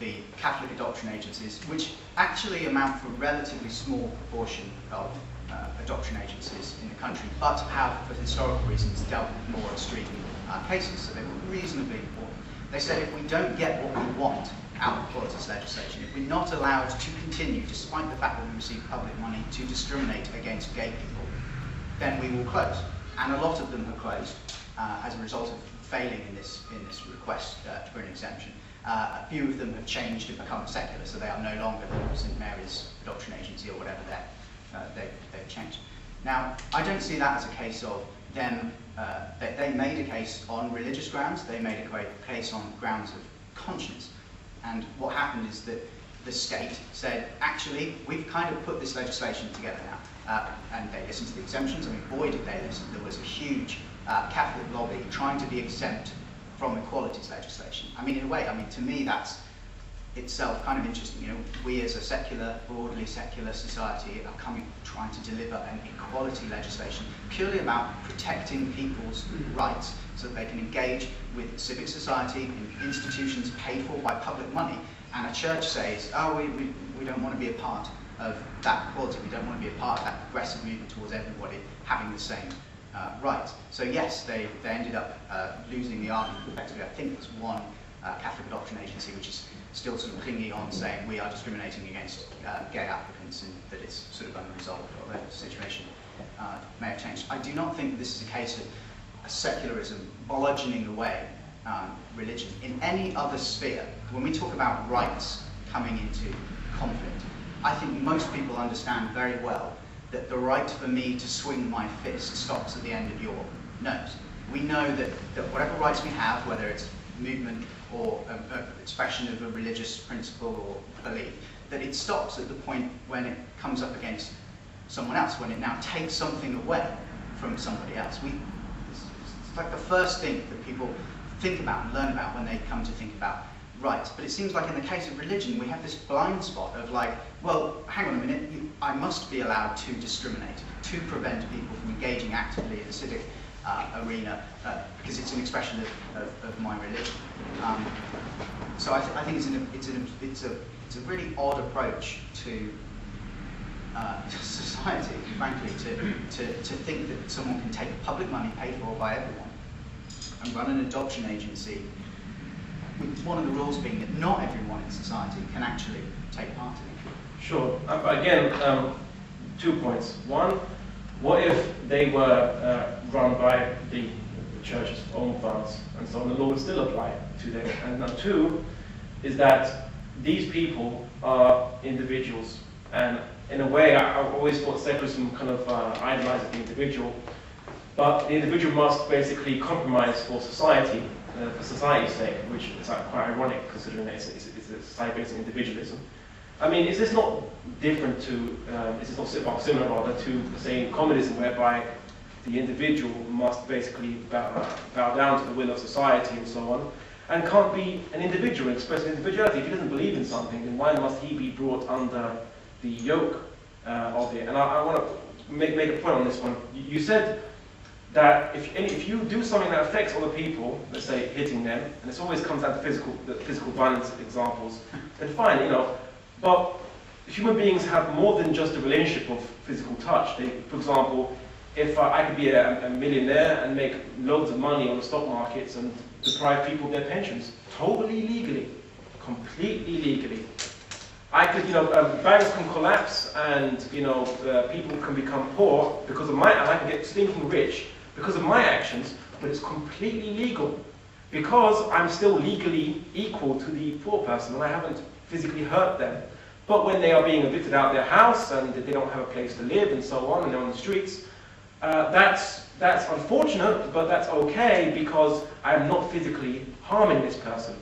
the Catholic adoption agencies, which actually amount to a relatively small proportion of adoption agencies in the country, but have, for historical reasons, dealt with more extreme cases, so they were reasonably important. They said if we don't get what we want out of equalities legislation, if we're not allowed to continue, despite the fact that we receive public money, to discriminate against gay people, then we will close. And a lot of them have closed as a result of failing in this request for an exemption. A few of them have changed and become secular, so they are no longer the St Mary's Adoption Agency or whatever they've changed. Now, I don't see that as a case of them, they made a case on religious grounds, they made a case on grounds of conscience. And what happened is that the state said, actually, we've kind of put this legislation together now. And they listened to the exemptions. I mean, boy, did they listen. There was a huge Catholic lobby trying to be exempt from equalities legislation. I mean, in a way, I mean, to me, that's itself kind of interesting. You know, we as a secular, broadly secular society are trying to deliver an equality legislation purely about protecting people's rights so that they can engage with civic society in institutions paid for by public money. And a church says, oh, we don't want to be a part of that equality. We don't want to be a part of that progressive movement towards everybody having the same rights. So yes, they ended up losing the argument. Effectively, I think there's one Catholic adoption agency which is still sort of clinging on, saying we are discriminating against gay applicants and that it's sort of unresolved, although the situation may have changed. I do not think this is a case of a secularism bludgeoning away religion. In any other sphere, when we talk about rights coming into conflict, I think most people understand very well that the right for me to swing my fist stops at the end of your nose. We know that whatever rights we have, whether it's movement or an expression of a religious principle or belief, that it stops at the point when it comes up against someone else, when it now takes something away from somebody else. It's like the first thing that people think about and learn about when they come to think about rights. But it seems like in the case of religion, we have this blind spot of like, well, hang on a minute, I must be allowed to discriminate, to prevent people from engaging actively in the civic arena because it's an expression of my religion. So I think it's a really odd approach to society, frankly, to think that someone can take public money paid for by everyone and run an adoption agency, with one of the rules being that not everyone in society can actually take part in it. Sure. Again, 2 points. One, what if they were run by the church's own funds, and so on, the law would still apply to them? And number 2 is that these people are individuals, and in a way, I've always thought secularism kind of idolizes the individual, but the individual must basically compromise for society, for society's sake, which is quite ironic considering that it's a society based on individualism. I mean, is this not different to, is this not similar rather to, say, communism, whereby the individual must basically bow down to the will of society and so on, and can't be an individual, express individuality? If he doesn't believe in something, then why must he be brought under the yoke of it? And I want to make a point on this one. You said that if you do something that affects other people, let's say hitting them, and this always comes down to physical violence examples, then fine, you know. But human beings have more than just a relationship of physical touch. For example, if I could be a millionaire and make loads of money on the stock markets and deprive people of their pensions, totally legally, completely legally. I could, banks can collapse and, people can become poor because of and I can get stinking rich because of my actions, but it's completely legal because I'm still legally equal to the poor person and I haven't physically hurt them. But when they are being evicted out of their house and they don't have a place to live and so on, and they're on the streets, that's unfortunate, but that's okay because I'm not physically harming this person.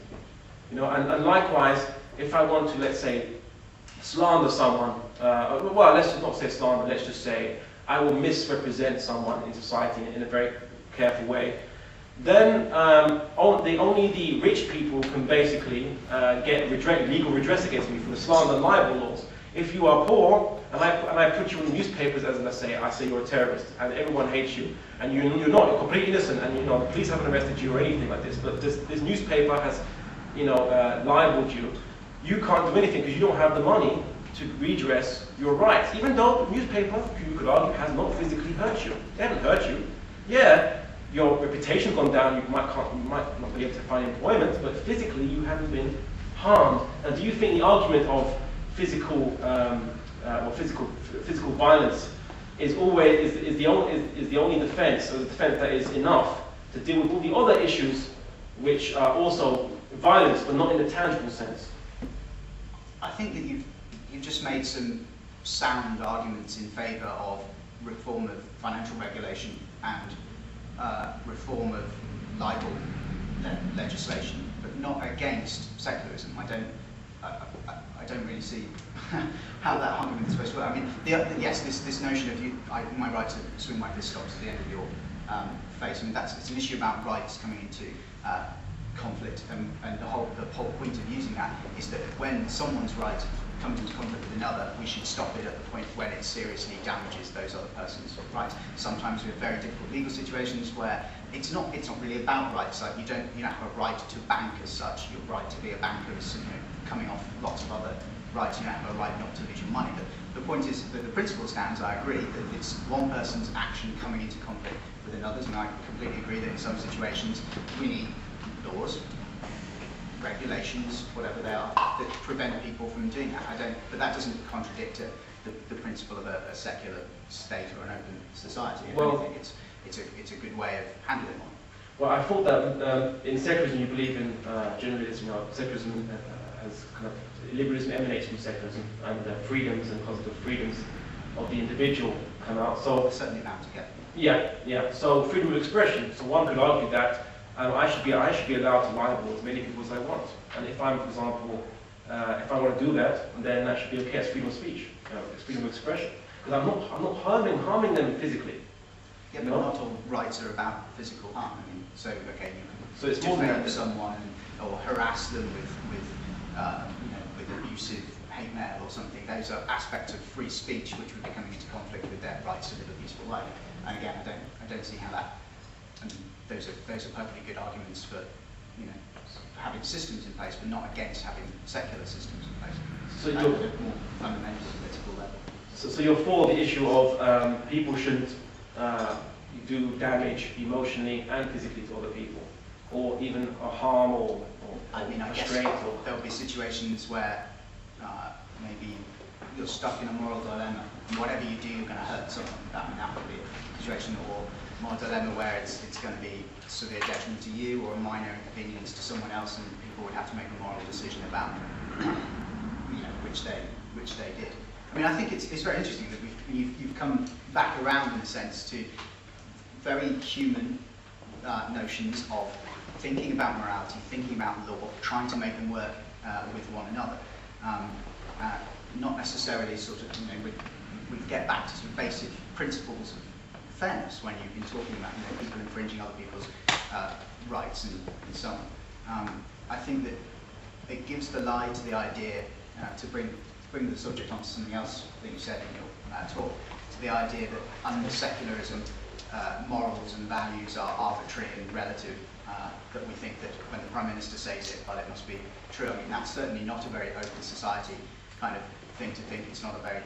And likewise, if I want to, let's say, slander someone, well, let's just not say slander, let's just say I will misrepresent someone in society in a very careful way, then only the rich people can basically get legal redress against me for the slander and libel laws. If you are poor, and I put you in the newspapers as, let's say, I say you're a terrorist, and everyone hates you, and you're not, you're completely innocent, and the police haven't arrested you or anything like this, but this newspaper has, libeled you, you can't do anything because you don't have the money to redress your rights, even though the newspaper, you could argue, has not physically hurt you. They haven't hurt you. Yeah, your reputation's gone down, you might not be able to find employment, but physically you haven't been harmed. And do you think the argument of physical violence is the only defense, or the defense that is enough to deal with all the other issues which are also violence, but not in the tangible sense? I think that you've just made some sound arguments in favour of reform of financial regulation and reform of libel legislation, but not against secularism. I don't really see how that argument is supposed to work. I mean, yes, this notion of my right to swing my fist stops at the end of your face. I mean, it's an issue about rights coming into conflict, and the whole point of using that is that when someone's right comes into conflict with another, we should stop it at the point when it seriously damages those other person's rights. Sometimes we have very difficult legal situations where it's not really about rights. Like you don't have a right to bank as such. Your right to be a banker is coming off lots of other rights. You don't have a right not to lose your money. But the point is that the principle stands. I agree that it's one person's action coming into conflict with another's, and I completely agree that in some situations we need laws, regulations, whatever they are, that prevent people from doing that. But that doesn't contradict the principle of a secular state or an open society. I think it's a good way of handling one. Well, I thought that in secularism you believe in generalism. Secularism has kind of liberalism emanates from secularism, and freedoms and positive freedoms of the individual come out. So certainly bound together. Yeah. So freedom of expression. So one could argue that I should be allowed to libel as many people as I want. And if I'm, for example, if I want to do that, then that should be okay as freedom of speech. It's freedom of expression. Because I'm not harming them physically. Yeah, but not all rights are about physical harm. I mean, so okay, you can it's more defame someone or harass them with abusive hate mail or something. Those are aspects of free speech which would be coming into conflict with their rights to live a peaceful life. And again, I don't see how that. And those are perfectly good arguments for having systems in place, but not against having secular systems in place. So at a more fundamental political level. So you're for the issue of people shouldn't do damage emotionally and physically to other people, or even harm or I mean, I guess there'll be situations where maybe you're stuck in a moral dilemma, and whatever you do, you're going to hurt someone. That would be a situation, or moral dilemma where it's going to be severe detriment to you or a minor inconvenience to someone else, and people would have to make a moral decision about, which they did. I mean, I think it's very interesting that you've come back around in a sense to very human notions of thinking about morality, thinking about law, trying to make them work with one another. Not necessarily sort of, we get back to sort of basic principles of fairness when you've been talking about people infringing other people's rights and so on. I think that it gives the lie to the idea, to bring the subject onto something else that you said in your talk, to the idea that under secularism, morals and values are arbitrary and relative, that we think that when the Prime Minister says it, well, it must be true. I mean, that's certainly not a very open society kind of thing to think. It's not a very,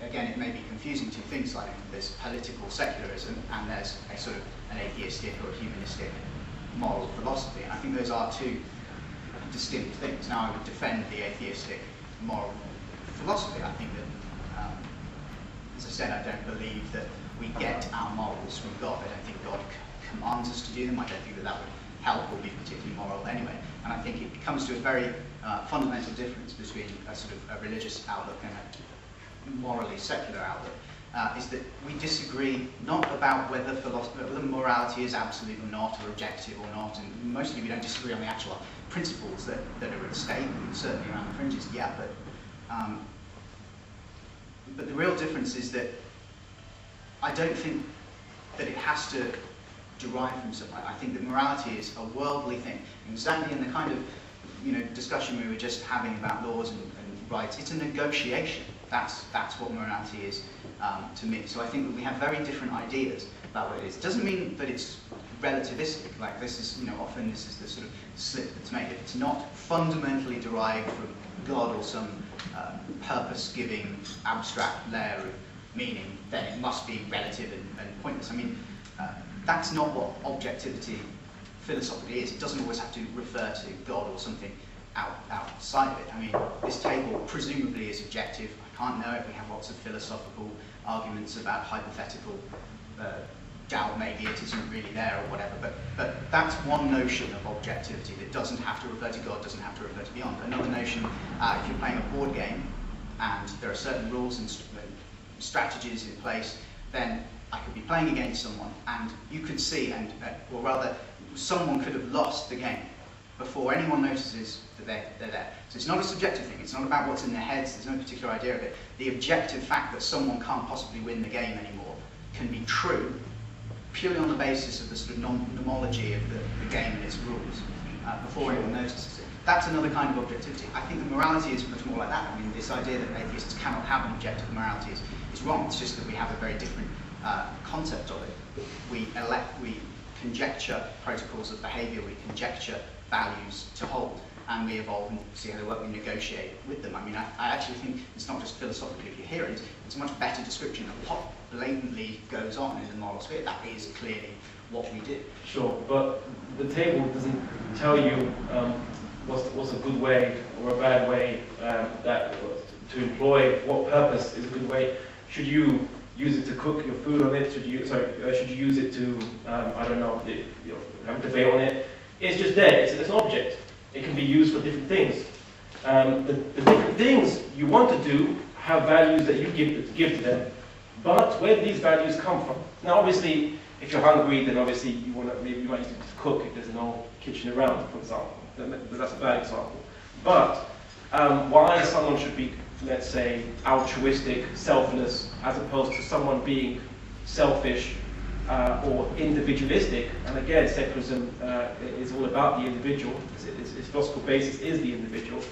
again, it may be confusing to things like there's political secularism and there's a sort of an atheistic or humanistic moral philosophy. And I think those are two distinct things. Now, I would defend the atheistic moral philosophy. I think that, as I said, I don't believe that we get our morals from God. I don't think God commands us to do them. I don't think that would help or be particularly moral anyway. And I think it comes to a very fundamental difference between a sort of a religious outlook and a morally secular outlook, is that we disagree not about whether morality is absolute or not, or objective or not, and mostly we don't disagree on the actual principles that are at stake, and certainly around the fringes, yeah, but the real difference is that I don't think that it has to derive from somewhere. I think that morality is a worldly thing, exactly in the kind of discussion we were just having about laws and rights. It's a negotiation. That's what morality is to me. So I think that we have very different ideas about what it is. It doesn't mean that it's relativistic. Like this is, often this is the sort of slip that's made. It's not fundamentally derived from God or some purpose-giving abstract layer of meaning. Then it must be relative and pointless. I mean, that's not what objectivity philosophically is. It doesn't always have to refer to God or something outside of it. I mean, this table presumably is objective. I can't know it. We have lots of philosophical arguments about hypothetical doubt. Maybe it isn't really there or whatever. But that's one notion of objectivity that doesn't have to refer to God, doesn't have to refer to beyond. Another notion, if you're playing a board game and there are certain rules and strategies in place, then I could be playing against someone, and you could see, or rather, someone could have lost the game before anyone notices that they're there. So it's not a subjective thing. It's not about what's in their heads. There's no particular idea of it. The objective fact that someone can't possibly win the game anymore can be true purely on the basis of the sort of nomology of the game and its rules before anyone notices it. That's another kind of objectivity. I think that morality is much more like that. I mean, this idea that atheists cannot have an objective morality is wrong. It's just that we have a very different concept of it. We conjecture protocols of behaviour, we conjecture values to hold, and we evolve and see how they work, we negotiate with them. I mean, I actually think it's not just philosophically, if you hear it, it's a much better description of what blatantly goes on in the moral sphere. That is clearly what we do. Sure, but the table doesn't tell you what's a good way or a bad way to employ, what purpose is a good way. Should you use it to cook your food on it? Should you use it to, I don't know, have a debate on it? It's just there. It's an object. It can be used for different things. The different things you want to do have values that you give to them. But where do these values come from? Now, obviously, if you're hungry, then obviously you might use it to cook if there's no kitchen around, for example. That's a bad example. But why someone should be, let's say, altruistic, selfless, as opposed to someone being selfish or individualistic. And again, secularism is all about the individual. Its philosophical basis is the individual.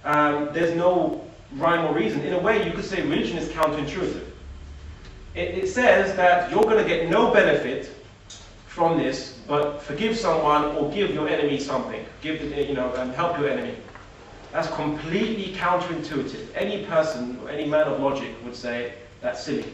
There's no rhyme or reason. In a way, you could say religion is counterintuitive. It says that you're going to get no benefit from this, but forgive someone or give your enemy something. Help your enemy. That's completely counterintuitive. Any person, or any man of logic would say, that's silly.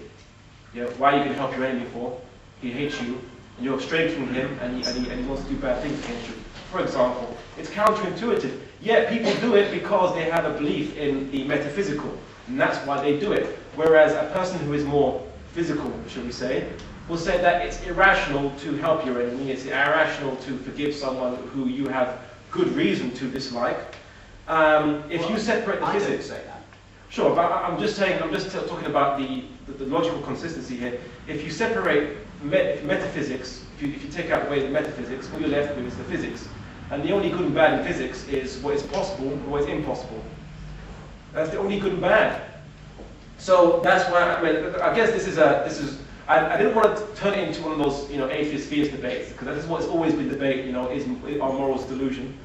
You know, why are you going to help your enemy for? He hates you, and you're strengthening him, and he wants to do bad things against you. For example, it's counterintuitive. Yet people do it because they have a belief in the metaphysical, and that's why they do it. Whereas a person who is more physical, shall we say, will say that it's irrational to help your enemy, it's irrational to forgive someone who you have good reason to dislike. If you separate the physics... I don't say that. Sure, but I'm just talking about the logical consistency here. If you separate metaphysics, if you take out away the metaphysics, what you're left with is the physics. And the only good and bad in physics is what is possible and what is impossible. That's the only good and bad. So that's why, I guess I didn't want to turn it into one of those, atheist-theist debates, because that is what's always been debate, is our morals delusion.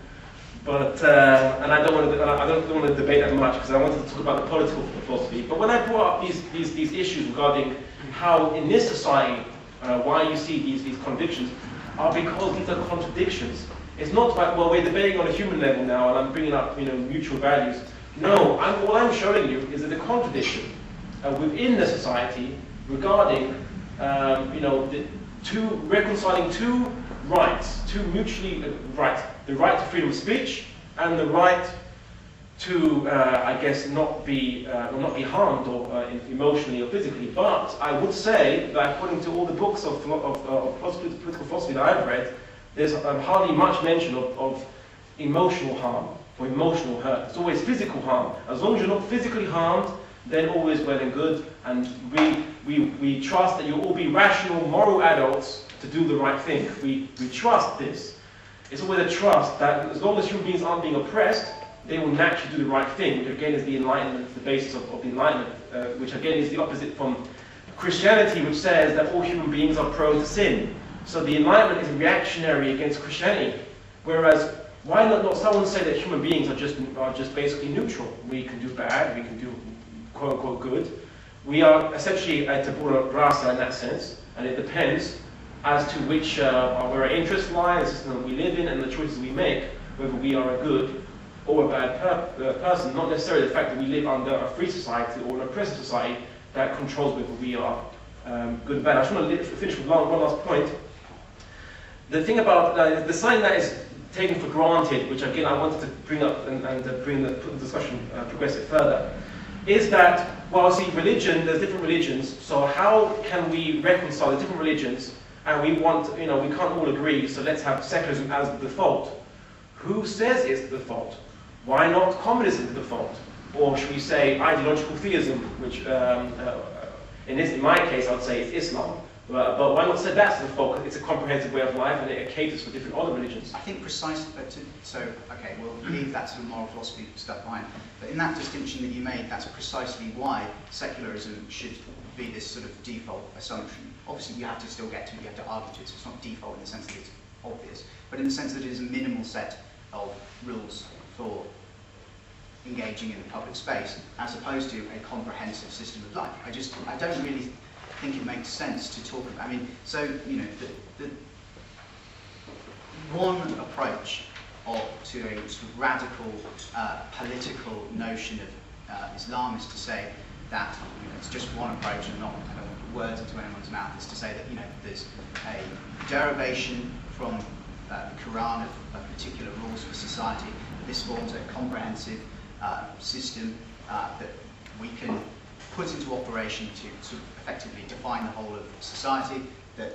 But and I don't want to debate that much because I wanted to talk about the political philosophy. But when I brought up these issues regarding how in this society, why you see these contradictions, are because these are contradictions. It's not like, well, we're debating on a human level now, and I'm bringing up mutual values. No, all I'm showing you is that the contradiction within the society regarding reconciling two rights, two mutually rights. The right to freedom of speech and the right to, I guess, not be harmed or emotionally or physically. But I would say that according to all the books of political philosophy that I've read, there's hardly much mention of emotional harm or emotional hurt. It's always physical harm. As long as you're not physically harmed, then all is well and good. And we trust that you'll all be rational, moral adults to do the right thing. We trust this. It's always a trust that as long as human beings aren't being oppressed, they will naturally do the right thing, which again is the Enlightenment, the basis of the Enlightenment, which again is the opposite from Christianity, which says that all human beings are prone to sin. So the Enlightenment is reactionary against Christianity. Whereas, why not someone say that human beings are just basically neutral? We can do bad, we can do quote-unquote good. We are essentially a tabula rasa in that sense, and it depends as to which where our interests lie, the system that we live in, and the choices we make, whether we are a good or a bad person, not necessarily the fact that we live under a free society or an oppressive society that controls whether we are good and bad. I just want to finish with one last point. The thing about the sign that is taken for granted, which again I wanted to bring up and put the discussion progress it further, is that, well, see, religion, there's different religions, so how can we reconcile the different religions? And we want, we can't all agree, so let's have secularism as the default. Who says it's the default? Why not communism the default? Or should we say ideological theism, which in my case I would say it's Islam. But why not say that's the default? It's a comprehensive way of life and it caters for different other religions. I think precisely, okay, we'll leave that sort of moral philosophy stuff behind. But in that distinction that you made, that's precisely why secularism should be this sort of default assumption. Obviously, you have to argue to it, so it's not default in the sense that it's obvious, but in the sense that it is a minimal set of rules for engaging in the public space, as opposed to a comprehensive system of life. I don't really think it makes sense to talk about, the one approach to a sort of radical political notion of Islam is to say that it's just one approach and not words into anyone's mouth, is to say that there's a derivation from the Quran of particular rules for society. This forms a comprehensive system that we can put into operation to sort of effectively define the whole of society, that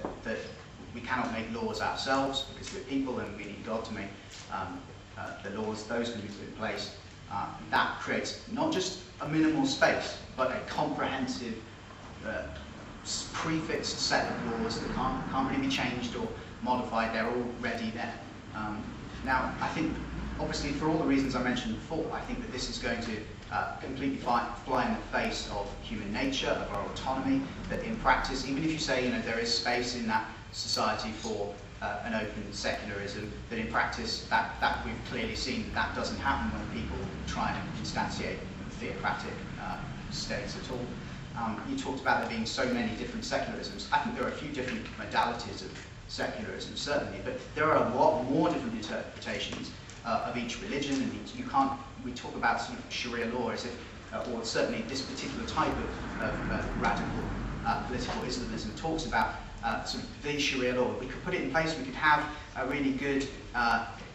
we cannot make laws ourselves because we're people and we need God to make the laws. Those can be put in place. That creates not just a minimal space, but a comprehensive prefixed set of laws that can't really be changed or modified. They're already there. Now, I think, obviously, for all the reasons I mentioned before, I think that this is going to completely fly in the face of human nature, of our autonomy, that in practice, even if you say there is space in that society for an open secularism, that in practice, that we've clearly seen that doesn't happen when people try and instantiate theocratic states at all. You talked about there being so many different secularisms. I think there are a few different modalities of secularism, certainly, but there are a lot more different interpretations of each religion, and you can't. We talk about sort of Sharia law as if, or certainly this particular type of radical political Islamism talks about sort of the Sharia law. We could put it in place. We could have a really good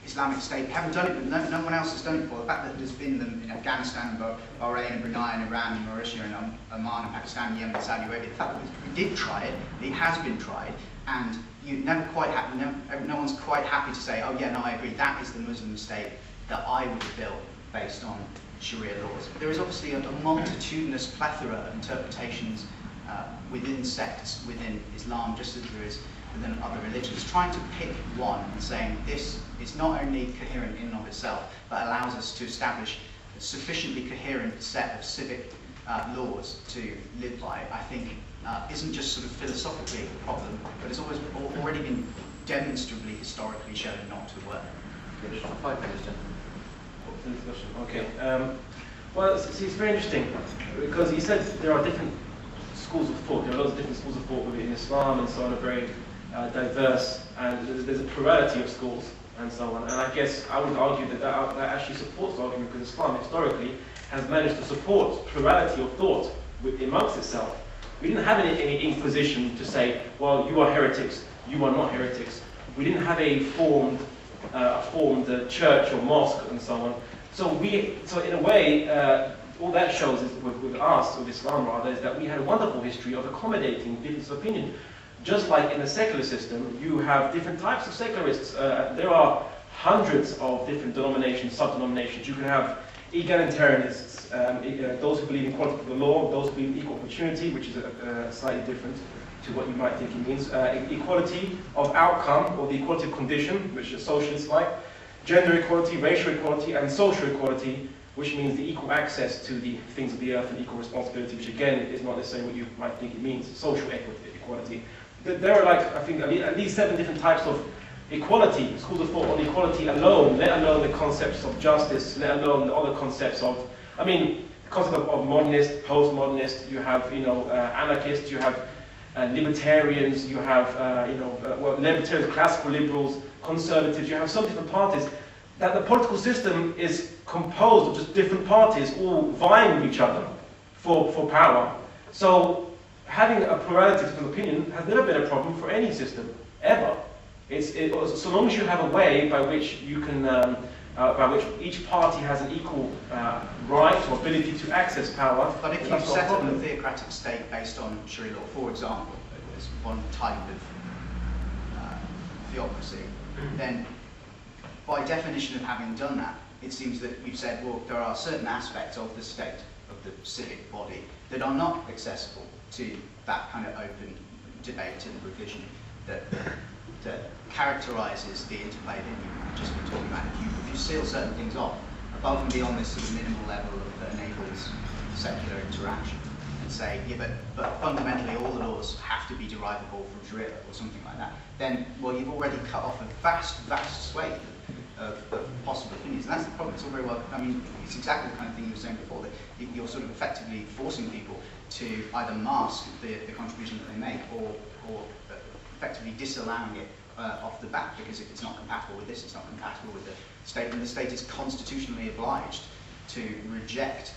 Islamic state. We haven't done it, but no one else has done it before. The fact that there's been them in Afghanistan, Bahrain, and Brunei, and Iran, and Mauritius, and Oman, and Pakistan, and Yemen, and Saudi Arabia. The fact that we did try it, it has been tried, and you never quite have, no one's quite happy to say, oh yeah, no, I agree, that is the Muslim state that I would have built based on Sharia laws. But there is obviously a multitudinous plethora of interpretations within sects, within Islam, just as there is within other religions, trying to pick one and saying this is not only coherent in and of itself, but allows us to establish a sufficiently coherent set of civic laws to live by, I think isn't just sort of philosophically a problem, but it's already been demonstrably, historically shown not to work. 5 minutes, Okay. Well, it's very interesting, because you said there are different schools of thought. There are lots of different schools of thought within Islam and so on, are very diverse, and there's a plurality of schools and so on. And I guess I would argue that actually supports the argument, because Islam historically has managed to support plurality of thought amongst itself. We didn't have any inquisition to say, well, you are heretics, you are not heretics. We didn't have a formed church or mosque and so on. So in a way, all that shows is with us, with Islam rather, is that we had a wonderful history of accommodating difference of opinion. Just like in the secular system, you have different types of secularists. There are hundreds of different denominations, sub-denominations. You can have egalitarianists, those who believe in equality for the law, those who believe in equal opportunity, which is slightly different to what you might think it means. Equality of outcome, or the equality of condition, which is socialists like. Gender equality, racial equality, and social equality, which means the equal access to the things of the earth and equal responsibility, which again is not necessarily what you might think it means. Social equality. There are, like, I think, at least 7 different types of equality, schools of thought on equality alone, let alone the concepts of justice, let alone the other concepts of, I mean, the concept of modernist, postmodernist, you have, anarchists, you have libertarians, you have, libertarians, classical liberals, conservatives, you have some different parties. That the political system is composed of just different parties all vying with each other for power. So having a plurality of opinion has never been a problem for any system, ever. So long as you have a way by which you can, by which each party has an equal right or ability to access power. But if you set up a theocratic state based on Sharia law, for example, as one type of theocracy, then by definition of having done that, it seems that you've said, well, there are certain aspects of the state, of the civic body, that are not accessible to that kind of open debate and revision that characterises the interplay that you've just been talking about. If you seal certain things off, above and beyond this sort of minimal level that enables secular interaction, and say, yeah, but fundamentally all the laws have to be derivable from Sharia or something like that, then, well, you've already cut off a vast swathe of possible opinions. And that's the problem. It's all very well, I mean, it's exactly the kind of thing you were saying before, that you're sort of effectively forcing people to either mask the contribution that they make, or effectively disallowing it off the bat, because if it's not compatible with this, it's not compatible with the state, and the state is constitutionally obliged to reject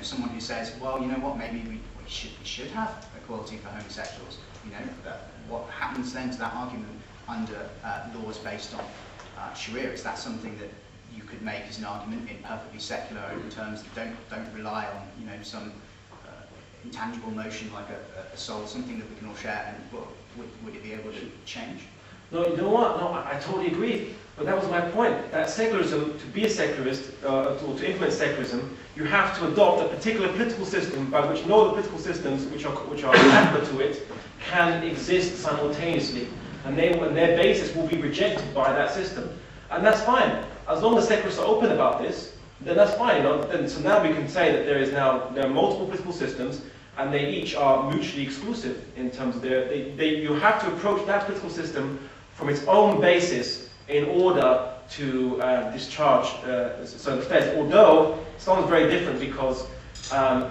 someone who says, well, you know what, maybe we should have equality for homosexuals. What happens then to that argument under laws based on Sharia? Is that something that you could make as an argument in perfectly secular open terms that don't rely on some intangible notion like a soul, something that we can all share, and well, would it be able to change? No, you know what? No, I totally agree. But that was my point. That secularism, to be a secularist, or to implement secularism, you have to adopt a particular political system by which no other political systems which are adequate to it can exist simultaneously. And their basis will be rejected by that system. And that's fine. As long as secularists are open about this, then that's fine. So now we can say that there are multiple political systems, and they each are mutually exclusive in terms of you have to approach that political system from its own basis in order to discharge certain affairs. Although Islam is very different, because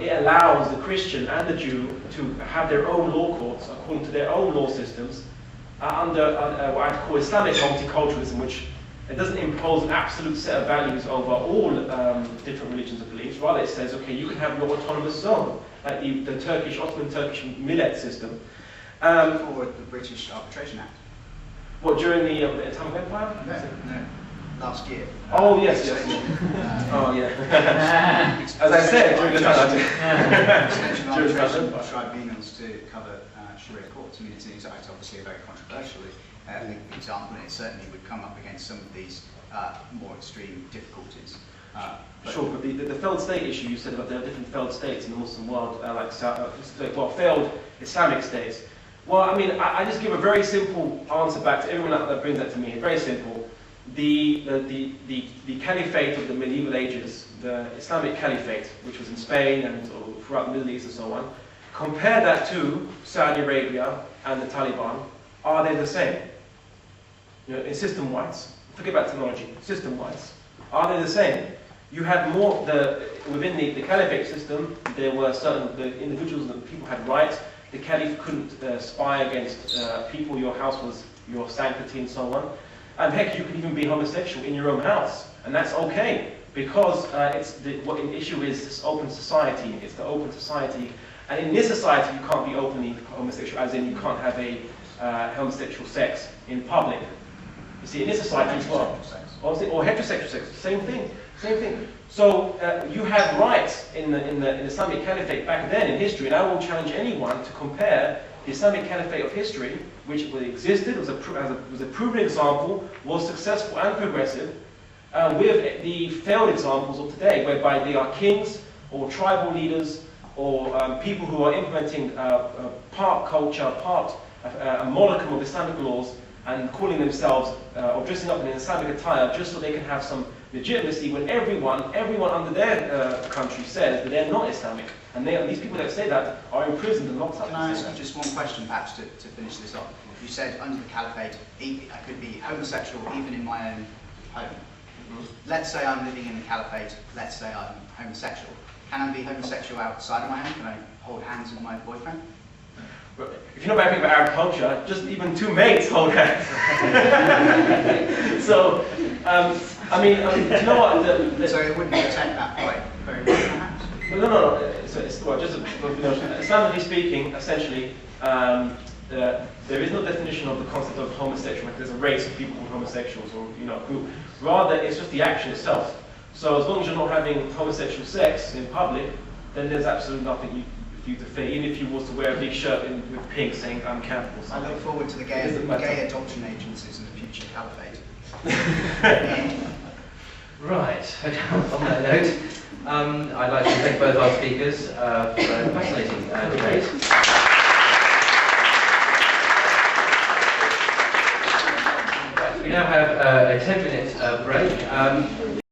it allows the Christian and the Jew to have their own law courts according to their own law systems under what I'd call Islamic multiculturalism, which It doesn't impose an absolute set of values over all different religions and beliefs. Rather, it says, okay, you can have your autonomous zone, like the Ottoman Turkish millet system. For the British Arbitration Act. What, during the Ottoman Empire? No, last year. Oh, yes. Oh, yeah. As I said, during the time. Extension arbitration tribunals to cover Sharia courts. I mean, it's obviously a very controversial example, and it certainly would come up against some of these more extreme difficulties. Sure, but the failed state issue, you said about there are different failed states in the Muslim world, failed Islamic states. Well, I mean, I just give a very simple answer back to everyone that brings that to me. Very simple. The caliphate of the medieval ages, the Islamic caliphate, which was in Spain and throughout the Middle East and so on, compare that to Saudi Arabia and the Taliban. Are they the same? You know, in system-wise, forget about technology. System-wise, are they the same? You had more within the caliphate system. There were certain individuals that people had rights. The caliph couldn't spy against people. Your house was your sanctity and so on. And heck, you could even be homosexual in your own house, and that's okay because what the issue is this open society. It's the open society, and in this society you can't be openly homosexual, as in you can't have a homosexual sex in public. You see, in this society as well, or heterosexual sex, same thing. So you have rights in the Islamic Caliphate back then in history, and I will challenge anyone to compare the Islamic Caliphate of history, which existed, was a proven example, was successful and progressive, with the failed examples of today, whereby they are kings or tribal leaders or people who are implementing part culture, part a modicum of Islamic laws, and calling themselves or dressing up in an Islamic attire just so they can have some legitimacy when everyone under their country says that they're not Islamic. And these people that say that are imprisoned and locked up. Can I ask you just one question, perhaps, to finish this off? You said under the caliphate, I could be homosexual even in my own home. Mm-hmm. Let's say I'm living in the caliphate, let's say I'm homosexual. Can I be homosexual outside of my home? Can I hold hands with my boyfriend? If you know anything about Arab culture, just even two mates hold hands. So, I mean, do you know what? So it wouldn't protect that point very much, perhaps? No. It's well, just Islamically speaking, essentially, there is no definition of the concept of homosexual. Like there's a race of people called homosexuals, or who. Rather, it's just the action itself. So as long as you're not having homosexual sex in public, then there's absolutely nothing for you to fear. Even if you was to wear a big shirt with pink saying "I'm Catholic" or something. I look forward to the gay adoption agencies in the future caliphate. Right. On that note, I'd like to thank both our speakers for a fascinating debate. We now have a 10-minute break.